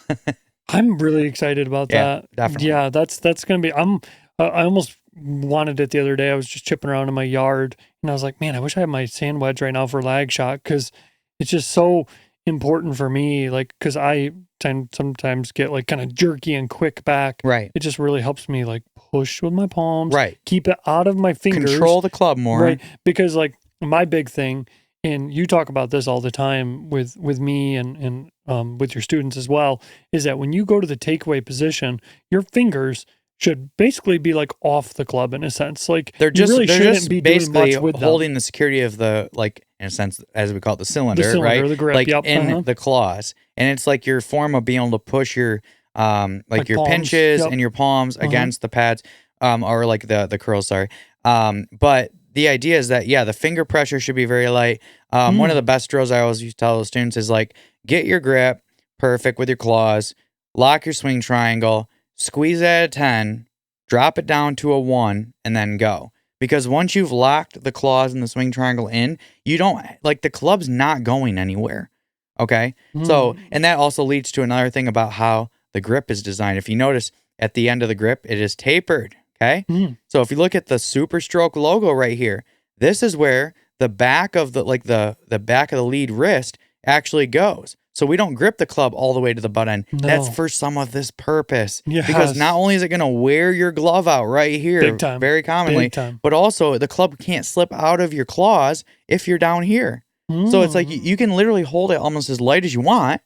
I'm really excited about that. Definitely. Yeah, that's going to be, I almost wanted it the other day. I was just chipping around in my yard and I was like, man, I wish I had my sand wedge right now for Lagshot, because it's just so important for me. Like, because I sometimes get like kind of jerky and quick back. Right. It just really helps me like push with my palms. Right. Keep it out of my fingers. Control the club more. Right. Because like my big thing, and you talk about this all the time with me and with your students as well, is that when you go to the takeaway position, your fingers should basically be like off the club in a sense. Like they're just, you really they're shouldn't just be basically doing much with holding the security of the, like in a sense, as we call it, the cylinder, right? The grip, like in the claws. And it's like your form of being able to push your like your palms, pinches and your palms against the pads, or like the curls, sorry. But the idea is that, the finger pressure should be very light. One of the best drills I always used to tell the students is like, get your grip perfect with your claws, lock your swing triangle, squeeze it at a 10, drop it down to a 1, and then go. Because once you've locked the claws and the swing triangle in, you don't, like, the club's not going anywhere. Okay? So, and that also leads to another thing about how the grip is designed. If you notice, at the end of the grip, it is tapered. Okay? So if you look at the Super Stroke logo right here, this is where the back of the, like the back of the lead wrist actually goes. So we don't grip the club all the way to the butt end. No. That's for some of this purpose. Yes. Because not only is it going to wear your glove out right here, big time, very commonly, but also the club can't slip out of your claws if you're down here. So it's like you can literally hold it almost as light as you want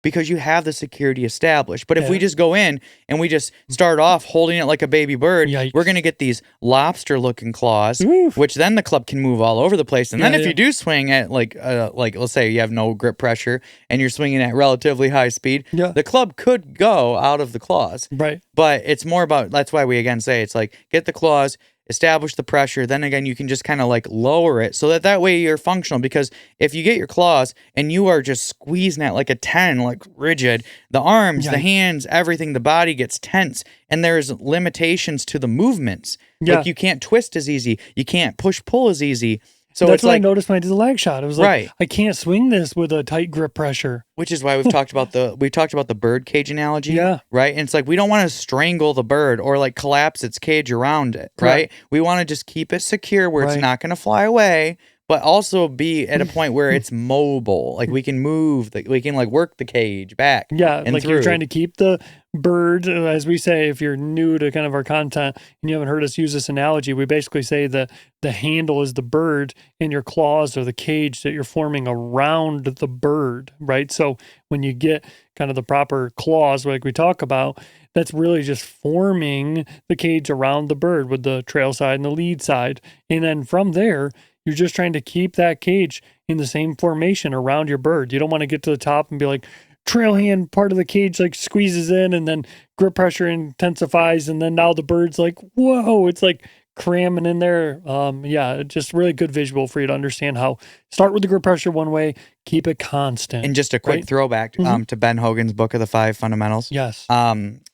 because you have the security established. But if we just go in and we just start off holding it like a baby bird, we're going to get these lobster-looking claws, which then the club can move all over the place. And then if you do swing at like let's say you have no grip pressure and you're swinging at relatively high speed, the club could go out of the claws. Right. But it's more about, that's why we again say it's like get the claws, establish the pressure, then again you can just kind of like lower it so that way you're functional. Because if you get your claws and you are just squeezing at like a 10, like rigid, the arms, the hands, everything, the body gets tense, and there's limitations to the movements. Like you can't twist as easy, you can't push pull as easy. So that's it's what like, I noticed when I did the Lagshot. It was like, I can't swing this with a tight grip pressure. Which is why we've talked about the bird cage analogy. Right. And it's like, we don't want to strangle the bird or like collapse its cage around it. Right. We want to just keep it secure where it's not going to fly away, but also be at a point where it's mobile. Like we can move, we can like work the cage back. Yeah, and like through. You're trying to keep the bird, as we say, if you're new to kind of our content and you haven't heard us use this analogy, we basically say that the handle is the bird and your claws are the cage that you're forming around the bird, right? So when you get kind of the proper claws, like we talk about, that's really just forming the cage around the bird with the trail side and the lead side. And then from there, you're just trying to keep that cage in the same formation around your bird. You don't want to get to the top and be like, trail hand part of the cage like squeezes in and then grip pressure intensifies. And then now the bird's like, whoa, it's like cramming in there. Yeah, just really good visual for you to understand how start with the grip pressure one way, keep it constant. And just a quick right? throwback to Ben Hogan's book of the 5 fundamentals. Yes.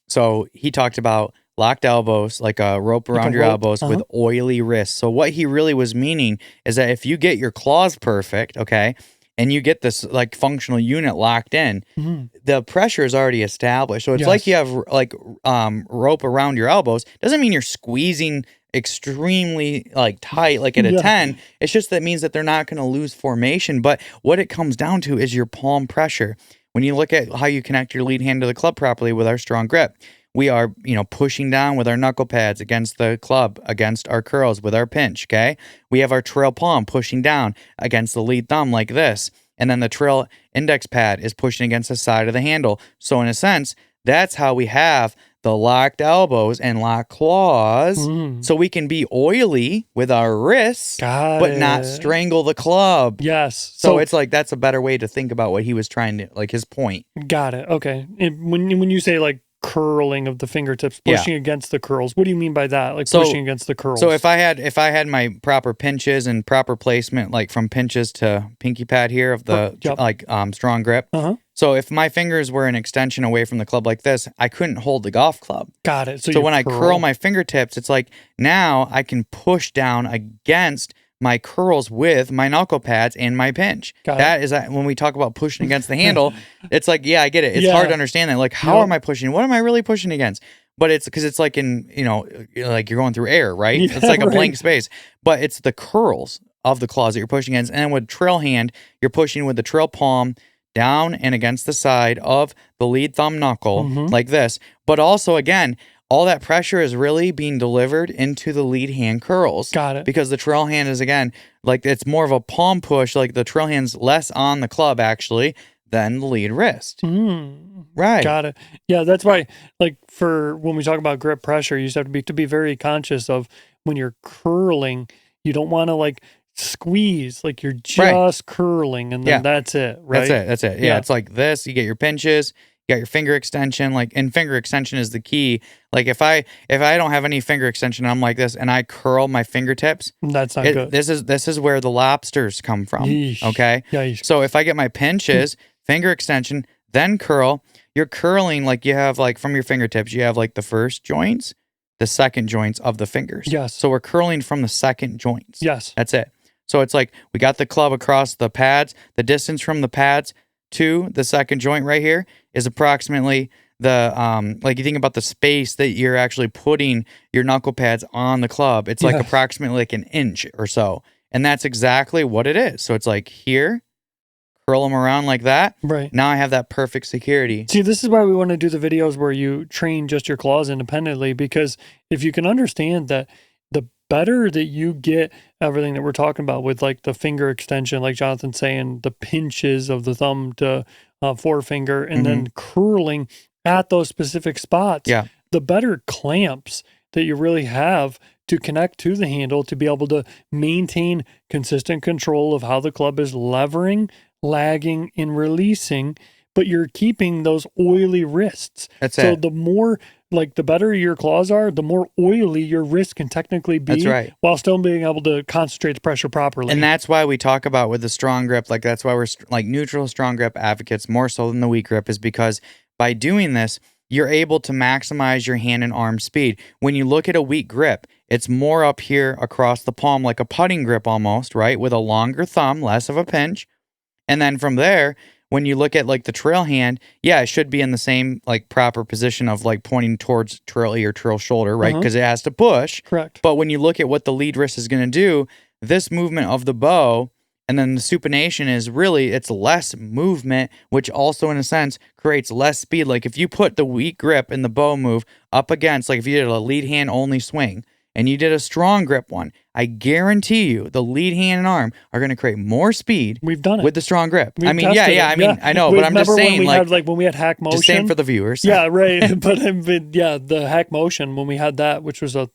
So he talked about locked elbows, like a rope around your elbows with oily wrists. So what he really was meaning is that if you get your claws perfect, okay, and you get this like functional unit locked in, the pressure is already established. So it's like you have like rope around your elbows. Doesn't mean you're squeezing extremely like tight, like at a 10. It's just that means that they're not going to lose formation. But what it comes down to is your palm pressure. When you look at how you connect your lead hand to the club properly with our strong grip, we are, pushing down with our knuckle pads against the club, against our curls with our pinch, okay? We have our trail palm pushing down against the lead thumb like this. And then the trail index pad is pushing against the side of the handle. So in a sense, that's how we have the locked elbows and locked claws. So we can be oily with our wrists, but not strangle the club. Yes. So it's like, that's a better way to think about what he was trying to, like his point. Got it. Okay. And when you say like curling of the fingertips, pushing against the curls, what do you mean by that? Like pushing against the curls? So if I had my proper pinches and proper placement, like from pinches to pinky pad here of the strong grip. So if my fingers were an extension away from the club like this, I couldn't hold the golf club. Got it. So when I curl my fingertips, it's like now I can push down against my curls with my knuckle pads and my pinch. That is when we talk about pushing against the handle, it's like, yeah, I get it. It's hard to understand that. Like, how am I pushing? What am I really pushing against? But it's because it's like like you're going through air, right? Yeah, it's like a blank space. But it's the curls of the claws that you're pushing against. And then with trail hand, you're pushing with the trail palm down and against the side of the lead thumb knuckle like this. But also, again, all that pressure is really being delivered into the lead hand curls. Got it. Because the trail hand is, again, like it's more of a palm push. Like the trail hand's less on the club, actually, than the lead wrist. Right. Got it. Yeah, that's why, like, for when we talk about grip pressure, you just have to be very conscious of when you're curling, you don't want to, like, squeeze. Like, you're just curling, and then that's it, right? That's it. Yeah, it's like this. You get your pinches. You got your finger extension, and finger extension is the key. Like if I don't have any finger extension, I'm like this, and I curl my fingertips. That's not good. This is where the lobsters come from. Yeesh. Okay. Yeesh. So if I get my pinches, finger extension, then curl, you're curling like you have like from your fingertips. You have like the first joints, the second joints of the fingers. Yes. So we're curling from the second joints. Yes. That's it. So it's like we got the club across the pads. The distance from the pads to the second joint right here is approximately the like you think about the space that you're actually putting your knuckle pads on the club. It's like approximately like an inch or so, and that's exactly what it is. So it's like here, curl them around like that. Right. Now I have that perfect security. See, this is why we want to do the videos where you train just your claws independently, because if you can understand that, the better that you get everything that we're talking about with like the finger extension, like Jonathan's saying, the pinches of the thumb to forefinger, and then curling at those specific spots, the better clamps that you really have to connect to the handle to be able to maintain consistent control of how the club is levering, lagging, and releasing, but you're keeping those oily wrists. So the more, like, the better your claws are, the more oily your wrist can technically be, while still being able to concentrate the pressure properly. And that's why we talk about with the strong grip, like that's why we're like neutral strong grip advocates more so than the weak grip, is because by doing this, you're able to maximize your hand and arm speed. When you look at a weak grip, it's more up here across the palm, like a putting grip almost, right? With a longer thumb, less of a pinch. And then from there, when you look at like the trail hand, it should be in the same like proper position of like pointing towards trail ear, trail shoulder, right? Because it has to push. Correct. But when you look at what the lead wrist is going to do, this movement of the bow, and then the supination is really, it's less movement, which also in a sense creates less speed. Like if you put the weak grip in the bow move up against, like if you did a lead hand only swing and you did a strong grip one, I guarantee you the lead hand and arm are going to create more speed. We've done it with the strong grip. We've I mean, yeah. I mean, I know, but I'm just saying, when we had hack motion, just saying for the viewers. Yeah, right. but yeah, the hack motion, when we had that, which was a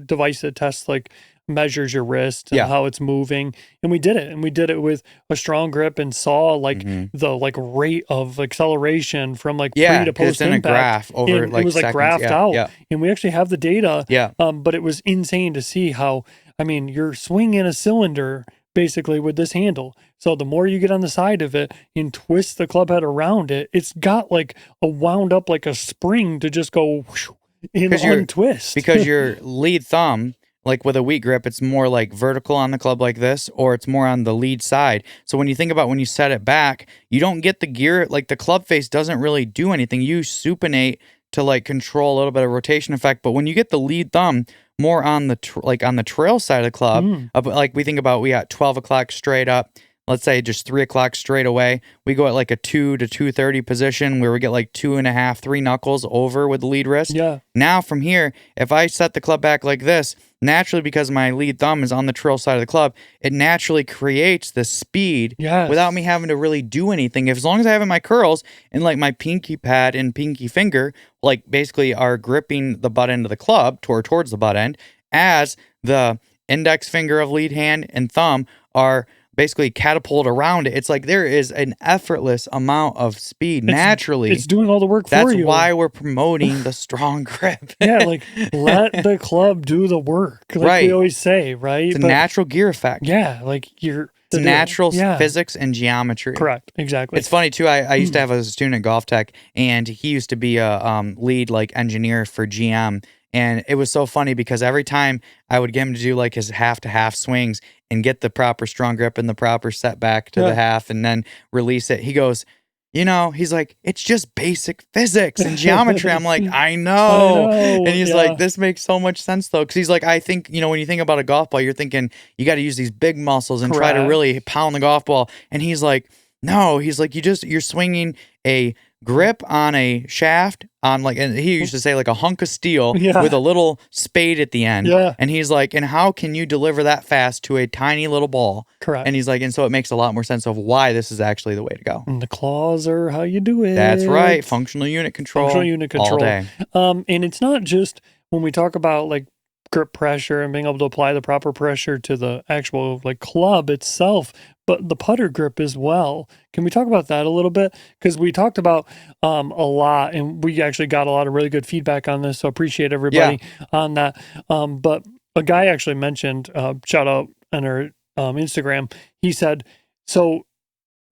device that tests like measures your wrist and how it's moving, and we did it with a strong grip and saw like the like rate of acceleration from like pre to post it's in impact. A graph over like it was seconds. like graphed out, and we actually have the data. But it was insane to see how, I mean, you're swinging a cylinder basically with this handle. So the more you get on the side of it and twist the club head around it, it's got like a wound up like a spring to just go whoosh, and untwist. Because your lead thumb, like with a weak grip, it's more like vertical on the club like this, or it's more on the lead side. So when you think about when you set it back, you don't get the gear, like the club face doesn't really do anything. You supinate to like control a little bit of rotation effect. But when you get the lead thumb more on the like on the trail side of the club, like we think about, we got 12 o'clock straight up. Let's say just 3 o'clock straight away. We go at like a 2 to 2:30 position where we get like 2.5, 3 knuckles over with the lead wrist. Yeah. Now from here, if I set the club back like this, naturally because my lead thumb is on the trail side of the club, it naturally creates the speed without me having to really do anything. As long as I have in my curls and like my pinky pad and pinky finger, like basically are gripping the butt end of the club towards the butt end, as the index finger of lead hand and thumb are basically catapult around it. It's like there is an effortless amount of speed naturally. It's doing all the work for you. That's why we're promoting the strong grip. Like let the club do the work. Like we always say, right? It's a natural gear effect. Yeah, like it's natural physics and geometry. Correct, exactly. It's funny too. I used to have a student at Golf Tech, and he used to be a lead like engineer for GM. And it was so funny because every time I would get him to do like his half to half swings and get the proper strong grip and the proper setback to the half and then release it, he goes, you know, he's like, it's just basic physics and geometry. I'm like, I know. And he's like, this makes so much sense though. Cause he's like, I think, you know, when you think about a golf ball, you're thinking you got to use these big muscles and try to really pound the golf ball. And he's like, no, he's like, you're swinging a grip on a shaft on like, and he used to say like a hunk of steel with a little spade at the end. And he's like, and how can you deliver that fast to a tiny little ball? Correct. And he's like, and so it makes a lot more sense of why this is actually the way to go. And the claws are how you do it. That's right. Functional unit control. All day. And it's not just when we talk about like grip pressure and being able to apply the proper pressure to the actual like club itself, but the putter grip as well. Can we talk about that a little bit? Because we talked about a lot, and we actually got a lot of really good feedback on this, so appreciate everybody on that. But a guy actually mentioned, shout out on our Instagram, he said, so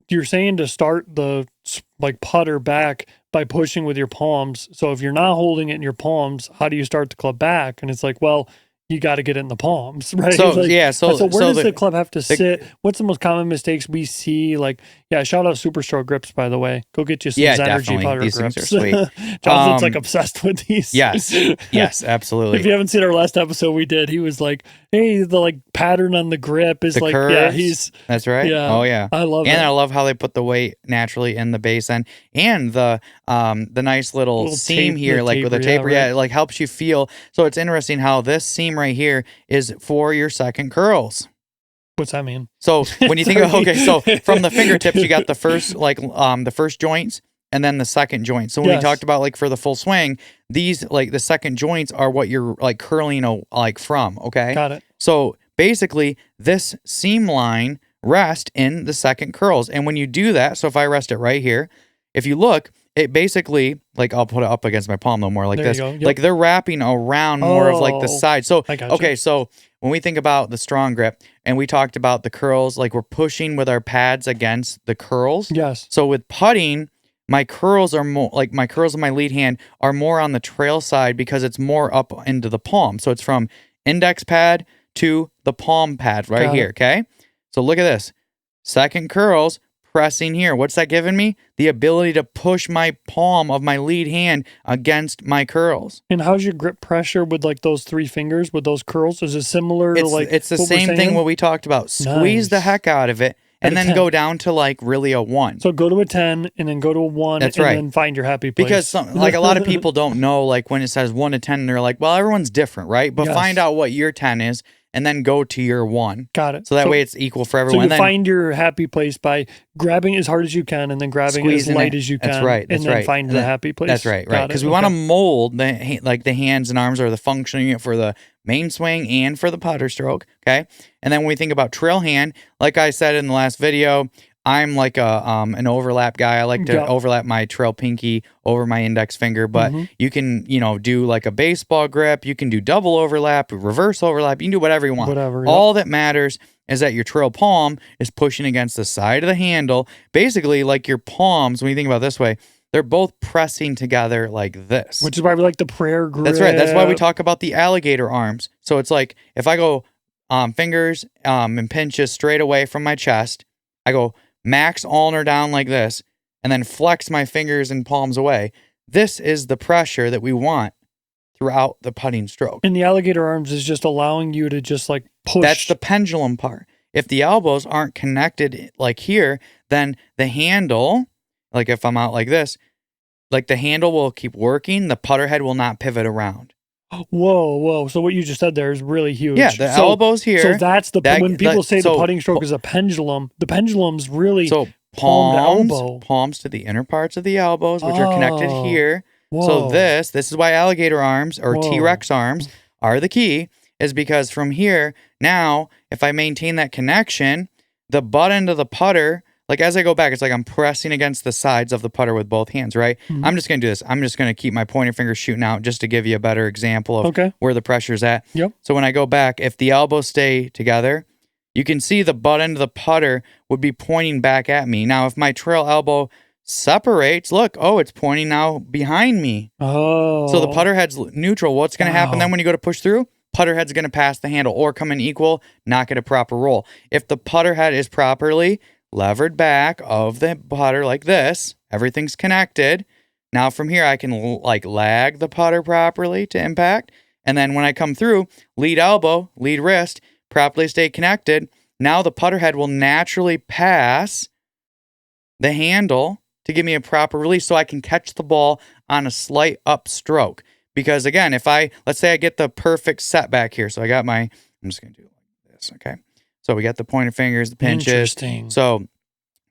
you're saying to start the like putter back by pushing with your palms. So if you're not holding it in your palms, how do you start the club back? And it's like, well, you got to get it in the palms, right? So like, so where does the club have to sit? What's the most common mistakes we see? Like, shout out Super Stroke grips, by the way. Go get you some Zenergy putter these grips. Things are sweet. Jonathan's like obsessed with these. Yes, absolutely. If you haven't seen our last episode we did, he was like, hey, the like pattern on the grip is the like, curves. That's right. Yeah, oh yeah, I love it. And I love how they put the weight naturally in the base end, and the nice little seam here, like with a taper, it like helps you feel. So it's interesting how this seam right here is for your second curls. What's that mean? So when you think of, so from the fingertips, you got the first, like, the first joints and then the second joint. So when we talked about like for the full swing, these like the second joints are what you're like curling like from. Okay. Got it. So basically this seam line rests in the second curls. And when you do that, so if I rest it right here, if you look, it basically, like, I'll put it up against my palm, though, more like this. Yep. Like, they're wrapping around more of, like, the side. So, okay, so when we think about the strong grip, and we talked about the curls, like, we're pushing with our pads against the curls. Yes. So, with putting, my curls are more, like, my curls of my lead hand are more on the trail side because it's more up into the palm. So, it's from index pad to the palm pad right here, okay? So, look at this. Second curls, pressing here. What's that giving me? The ability to push my palm of my lead hand against my curls. And how's your grip pressure with like those 3 fingers with those curls? Is it similar to like it's the same thing what we talked about. Squeeze the heck out of it and then go down to like really a 1. So go to a 10 and then go to a 1. That's and right. then find your happy place. Because like a lot of people don't know, like when it says 1 to 10, they're like, well, everyone's different, right? But find out what your 10 is and then go to your 1. Got it. So that way it's equal for everyone. So you find your happy place by grabbing as hard as you can and then grabbing as light as you can. That's right. And then find the happy place. That's right. Right. Because we want to mold the hands and arms or the functioning unit for the main swing and for the putter stroke. Okay. And then when we think about trail hand, like I said in the last video, I'm like an overlap guy. I like to overlap my trail pinky over my index finger, but you can, do like a baseball grip. You can do double overlap, reverse overlap. You can do whatever you want. Whatever. All that matters is that your trail palm is pushing against the side of the handle. Basically, like your palms, when you think about it this way, they're both pressing together like this. Which is why we like the prayer grip. That's right. That's why we talk about the alligator arms. So it's like if I go fingers and pinches straight away from my chest, I go max ulnar down like this, and then flex my fingers and palms away. This is the pressure that we want throughout the putting stroke. And the alligator arms is just allowing you to just like push. That's the pendulum part. If the elbows aren't connected like here, then the handle, like if I'm out like this, like the handle will keep working, the putter head will not pivot around. Whoa. So what you just said there is really huge. Yeah, the elbows here. So that's when people say the putting stroke is a pendulum, the pendulum's really palms to the inner parts of the elbows, which are connected here. Whoa. So this is why alligator arms or T-Rex arms are the key, is because from here, now, if I maintain that connection, the butt end of the putter, like as I go back, it's like I'm pressing against the sides of the putter with both hands, right? I'm just going to do this. I'm just going to keep my pointer finger shooting out just to give you a better example of where the pressure's at. Yep. So when I go back, if the elbows stay together, you can see the butt end of the putter would be pointing back at me. Now, if my trail elbow separates, look, it's pointing now behind me. Oh. So the putter head's neutral. What's going to happen then when you go to push through? Putter head's going to pass the handle or come in equal, not get a proper roll. If the putter head is properly levered back of the putter like this, everything's connected. Now from here, I can like lag the putter properly to impact. And then when I come through, lead elbow, lead wrist, properly stay connected. Now the putter head will naturally pass the handle to give me a proper release so I can catch the ball on a slight upstroke. Because again, let's say I get the perfect setback here. So I'm just going to do like this, okay? So we got the pointer fingers, the pinches. Interesting. So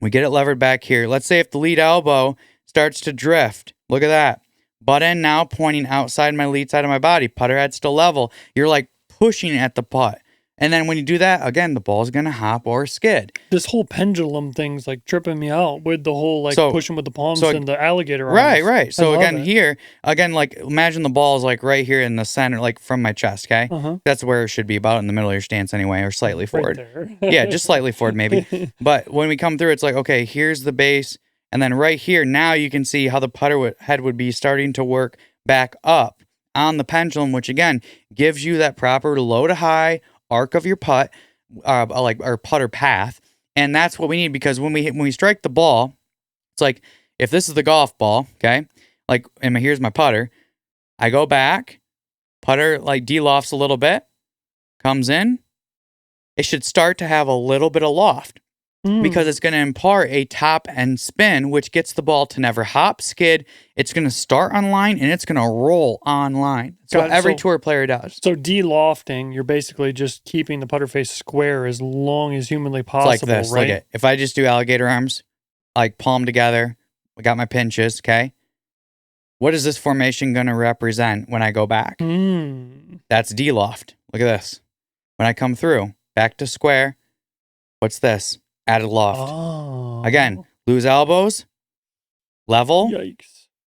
we get it levered back here. Let's say if the lead elbow starts to drift, look at that. Butt end now pointing outside my lead side of my body. Putter head still level. You're like pushing at the putt. And then when you do that, again, the ball's going to hop or skid. This whole pendulum thing's like tripping me out with the whole like pushing with the palms and the alligator arms. Right. So again, like imagine the ball is like right here in the center, like from my chest, okay? That's where it should be, about in the middle of your stance anyway, or slightly forward. Right Yeah, just slightly forward maybe. But when we come through, it's like, okay, here's the base. And then right here, now you can see how the putter head would be starting to work back up on the pendulum, which again, gives you that proper low to high arc of your putt, like our putter path. And that's what we need, because when we strike the ball, it's like if this is the golf ball, okay, like, and here's my putter, I go back, putter like de-lofts a little bit, comes in, it should start to have a little bit of loft. Because it's going to impart a top end spin, which gets the ball to never hop, skid. It's going to start on line and it's going to roll on line. So every tour player does. So de-lofting, you're basically just keeping the putter face square as long as humanly possible, it's like this, right? Look at, if I just do alligator arms, like palm together, I got my pinches, okay? What is this formation going to represent when I go back? That's de-loft. Look at this. When I come through, back to square, what's this? Added loft. Again, lose elbows, level,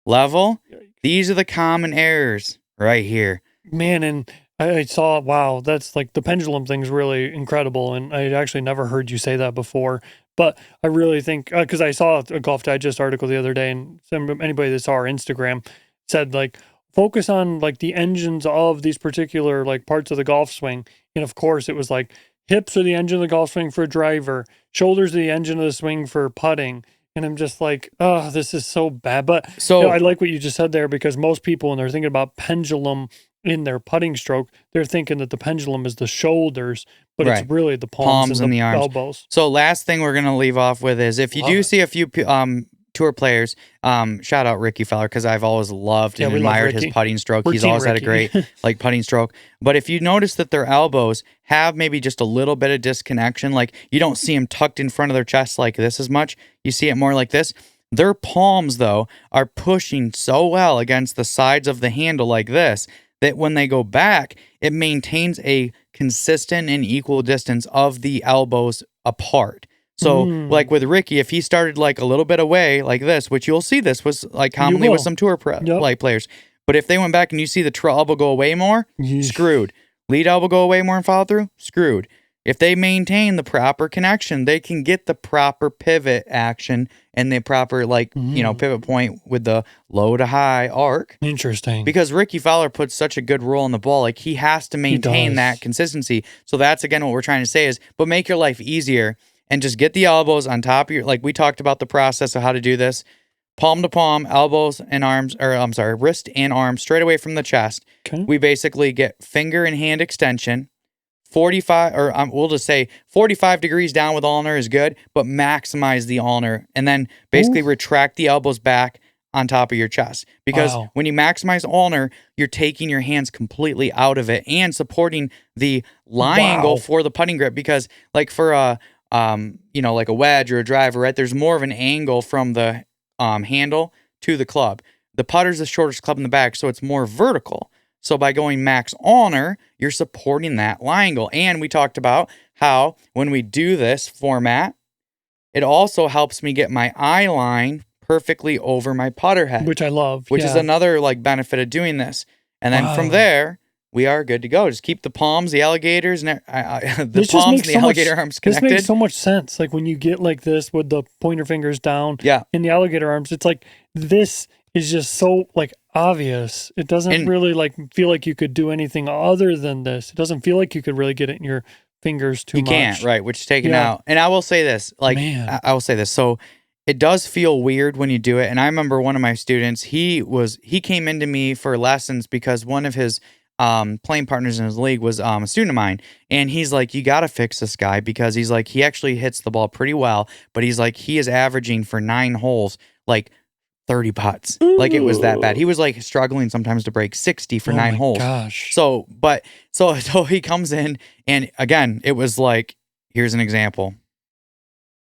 level. Yikes. These are the common errors right here. Man, and I saw, wow, that's like the pendulum thing's really incredible. And I actually never heard you say that before. But I really think, because I saw a Golf Digest article the other day, and anybody that saw our Instagram said, like, focus on like the engines of these particular like parts of the golf swing. And of course, it was like hips are the engine of the golf swing for a driver. Shoulders are the engine of the swing for putting. And I'm just like, oh, this is so bad. But So I like what you just said there, because most people, when they're thinking about pendulum in their putting stroke, they're thinking that the pendulum is the shoulders, but right. it's really the palms and the arms. elbows. So last thing we're going to leave off with is if you do see a few tour players, shout out Ricky Feller, because I've always loved and admired his putting stroke. He's always had a great like putting stroke. But if you notice that their elbows have maybe just a little bit of disconnection, like you don't see them tucked in front of their chest like this as much, you see it more like this. Their palms, though, are pushing so well against the sides of the handle like this that when they go back, it maintains a consistent and equal distance of the elbows apart. So, like with Ricky, if he started like a little bit away like this, which you'll see this was like commonly with some tour players, but if they went back and you see the elbow go away more, screwed. Lead elbow go away more and follow through, screwed. If they maintain the proper connection, they can get the proper pivot action and the proper pivot point with the low to high arc. Interesting. Because Ricky Fowler puts such a good roll on the ball, like he has to maintain that consistency. So that's again what we're trying to say is, but make your life easier and just get the elbows on top of your, like we talked about the process of how to do this. Palm to palm, elbows and arms, wrist and arm straight away from the chest. Okay. We basically get finger and hand extension. 45, or we'll just say 45 degrees down with ulnar is good, but maximize the ulnar and then basically retract the elbows back on top of your chest. Because when you maximize ulnar, you're taking your hands completely out of it and supporting the lie angle for the putting grip. Because like for a, like a wedge or a driver, right? There's more of an angle from the handle to the club. The putter's the shortest club in the back, so it's more vertical. So by going max ulnar, you're supporting that lie angle. And we talked about how when we do this format, it also helps me get my eye line perfectly over my putter head. Which I love. Which is another like benefit of doing this. And then from there, we are good to go. Just keep the palms, the alligators, and the palms and the alligator arms connected. This makes so much sense. Like when you get like this with the pointer fingers down in the alligator arms, it's like this is just so like obvious. It doesn't really like feel like you could do anything other than this. It doesn't feel like you could really get it in your fingers too much. You can't, right, which is taken out. And I will say this, I will say this. So it does feel weird when you do it. And I remember one of my students, he came into me for lessons because one of his playing partners in his league was a student of mine. And he's like, you got to fix this guy because he's like, he actually hits the ball pretty well, but he's like, he is averaging for 9 holes, like 30 putts. Like it was that bad. He was like struggling sometimes to break 60 for 9 holes. Gosh. So he comes in and again, it was like, here's an example.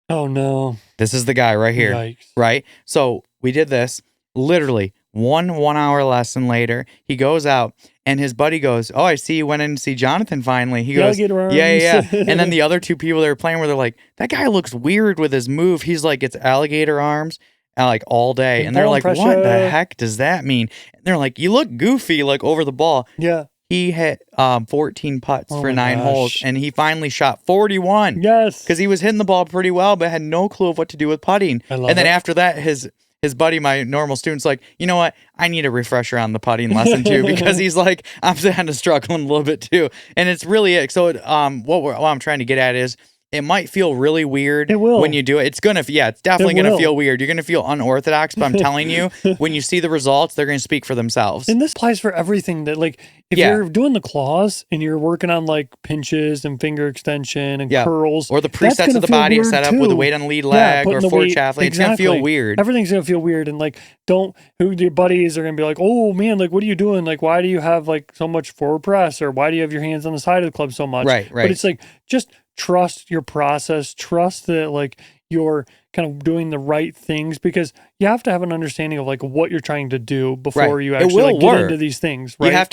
Oh no. This is the guy right here. Yikes. Right? So we did this literally 1 hour lesson later. He goes out and his buddy goes, "Oh, I see you went in to see Jonathan finally." He goes, yeah. And then the other 2 people that were playing where they're like, that guy looks weird with his move. He's like, it's alligator arms. Like all day. And they're like, what the heck does that mean? And they're like, you look goofy, like over the ball. Yeah. He hit 14 putts for 9 holes and he finally shot 41. Yes. Because he was hitting the ball pretty well, but had no clue of what to do with putting. And then after that, his buddy, my normal student's like, you know what? I need a refresher on the putting lesson too, because he's like, I'm kind of struggling a little bit too. And it's really it. So what I'm trying to get at is, it might feel really weird when you do it. It's definitely going to feel weird. You're going to feel unorthodox, but I'm telling you, when you see the results, they're going to speak for themselves. And this applies for everything that like, if you're doing the claws and you're working on like pinches and finger extension and curls. Or the presets of the body set up with the weight on the lead leg or forward shaft. It's going to feel weird. Everything's going to feel weird. And like, your buddies are going to be like, oh man, like, what are you doing? Like, why do you have like so much forward press? Or why do you have your hands on the side of the club so much? Right. But it's like, just trust your process, trust that like you're kind of doing the right things, because you have to have an understanding of like what you're trying to do before you actually like, get into these things, right? You have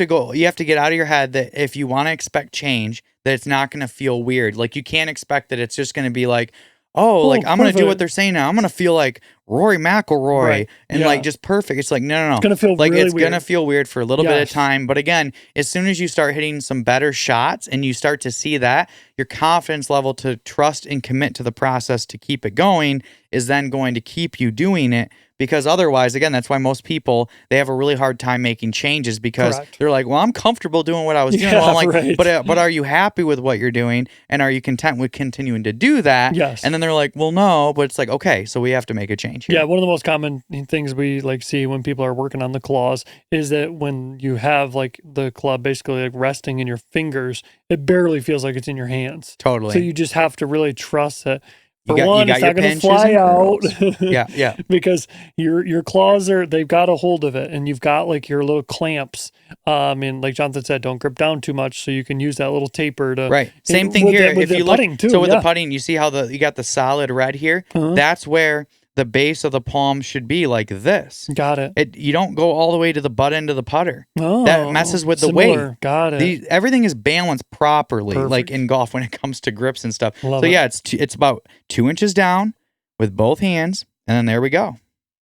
to get out of your head that if you want to expect change, that it's not going to feel weird. Like you can't expect that it's just going to be like, like I'm going to do what they're saying now. I'm going to feel like Rory McIlroy and like just perfect. It's like, no. It's going to feel like really it's going to feel weird for a little bit of time. But again, as soon as you start hitting some better shots and you start to see that, your confidence level to trust and commit to the process to keep it going is then going to keep you doing it because otherwise, again, that's why most people, they have a really hard time making changes because Correct. they're like, well, I'm comfortable doing what I was doing. Yeah, Well, I'm like, right. but are you happy with what you're doing? And are you content with continuing to do that? Yes. And then they're like, well, no, but it's like, okay, so we have to make a change here. Yeah, one of the most common things we like see when people are working on the claws is that when you have like the club basically like resting in your fingers, it barely feels like it's in your hands. Totally. So you just have to really trust that. For You one, got it's your not going to pinches fly and out. curls. Yeah. Because your claws they've got a hold of it, and you've got like your little clamps. And like Jonathan said, don't grip down too much, so you can use that little taper to. Right. Same thing here. With If the you look, putting too, so with the putting, you see how you got the solid red here. That's where the base of the palm should be like this. Got it. You don't go all the way to the butt end of the putter. Oh, that messes with the similar. weight. Got it. Everything is balanced properly, Perfect. like in golf when it comes to grips and stuff. Love so it. yeah, it's about 2 inches down with both hands, and then there we go.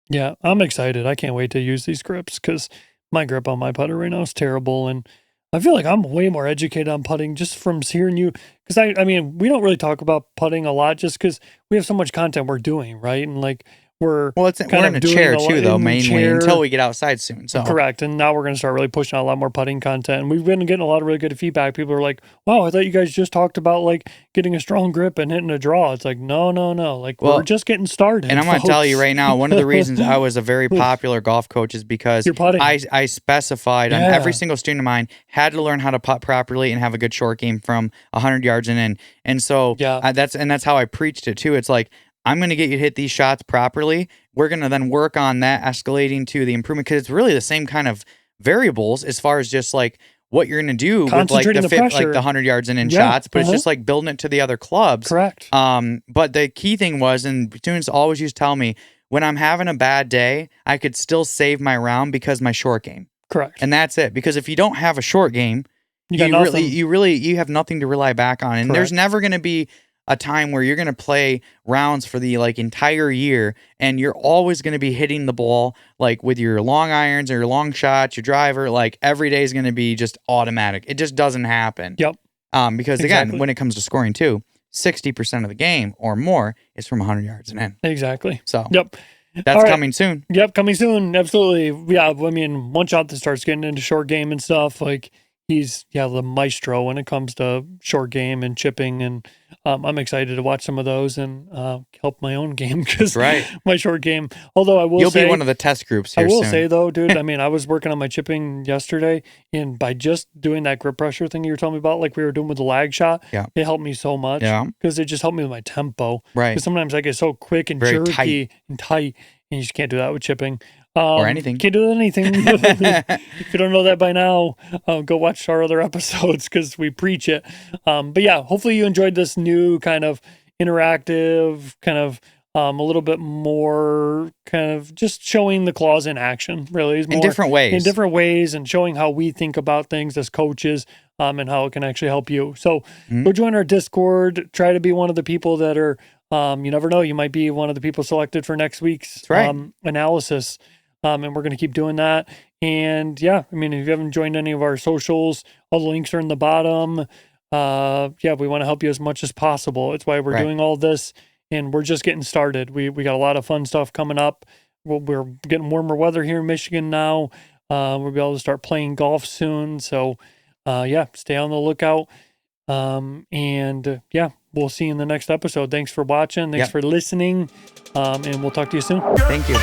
Yeah, I'm excited. I can't wait to use these grips because my grip on my putter right now is terrible, and I feel like I'm way more educated on putting just from hearing you. Because I mean, we don't really talk about putting a lot just because we have so much content we're doing, right? And like we're we're in a chair too, though, mainly until we get outside soon. So correct. And now we're going to start really pushing out a lot more putting content. And we've been getting a lot of really good feedback. People are like, "Wow, I thought you guys just talked about like getting a strong grip and hitting a draw." It's like, no. Like we're just getting started. And I'm going to tell you right now, one of the reasons I was a very popular golf coach is because I specified on every single student of mine had to learn how to putt properly and have a good short game from 100 yards and in. And so that's how I preached it too. It's like, I'm going to get you to hit these shots properly. We're going to then work on that escalating to the improvement because it's really the same kind of variables as far as just like what you're going to do with like the 100 yards and in shots, but it's just like building it to the other clubs. Correct. But the key thing was, and students always used to tell me, when I'm having a bad day, I could still save my round because my short game. Correct. And that's it. Because if you don't have a short game, you have nothing to rely back on. And there's never going to be a time where you're going to play rounds for the like entire year and you're always going to be hitting the ball like with your long irons or your long shots, your driver, like every day is going to be just automatic. It just doesn't happen. Yep. Because again, when it comes to scoring too, 60% of the game or more is from 100 yards and in. Exactly. So yep. That's coming soon. Yep, coming soon. Absolutely. Yeah, I mean, one shot that starts getting into short game and stuff, like he's the maestro when it comes to short game and chipping, and I'm excited to watch some of those and help my own game because my short game. Although I will say you'll be one of the test groups here. I will soon. say though, dude. I mean, I was working on my chipping yesterday, and by just doing that grip pressure thing you were telling me about, like we were doing with the Lagshot, it helped me so much. Yeah, because it just helped me with my tempo. Right. Because sometimes I get so quick and jerky and tight, and you just can't do that with chipping. Or anything. Can't do anything. If you don't know that by now, go watch our other episodes because we preach it. But yeah, hopefully you enjoyed this new kind of interactive, kind of a little bit more kind of just showing the claws in action, really. In different ways. And showing how we think about things as coaches and how it can actually help you. So go join our Discord. Try to be one of the people that are, you never know, you might be one of the people selected for next week's analysis. And we're going to keep doing that. And yeah, I mean, if you haven't joined any of our socials, all the links are in the bottom. We want to help you as much as possible. It's why we're doing all this, and we're just getting started. We got a lot of fun stuff coming up. We're getting warmer weather here in Michigan now. We'll be able to start playing golf soon. So stay on the lookout. We'll see you in the next episode. Thanks for watching. Thanks for listening. And we'll talk to you soon. Thank you.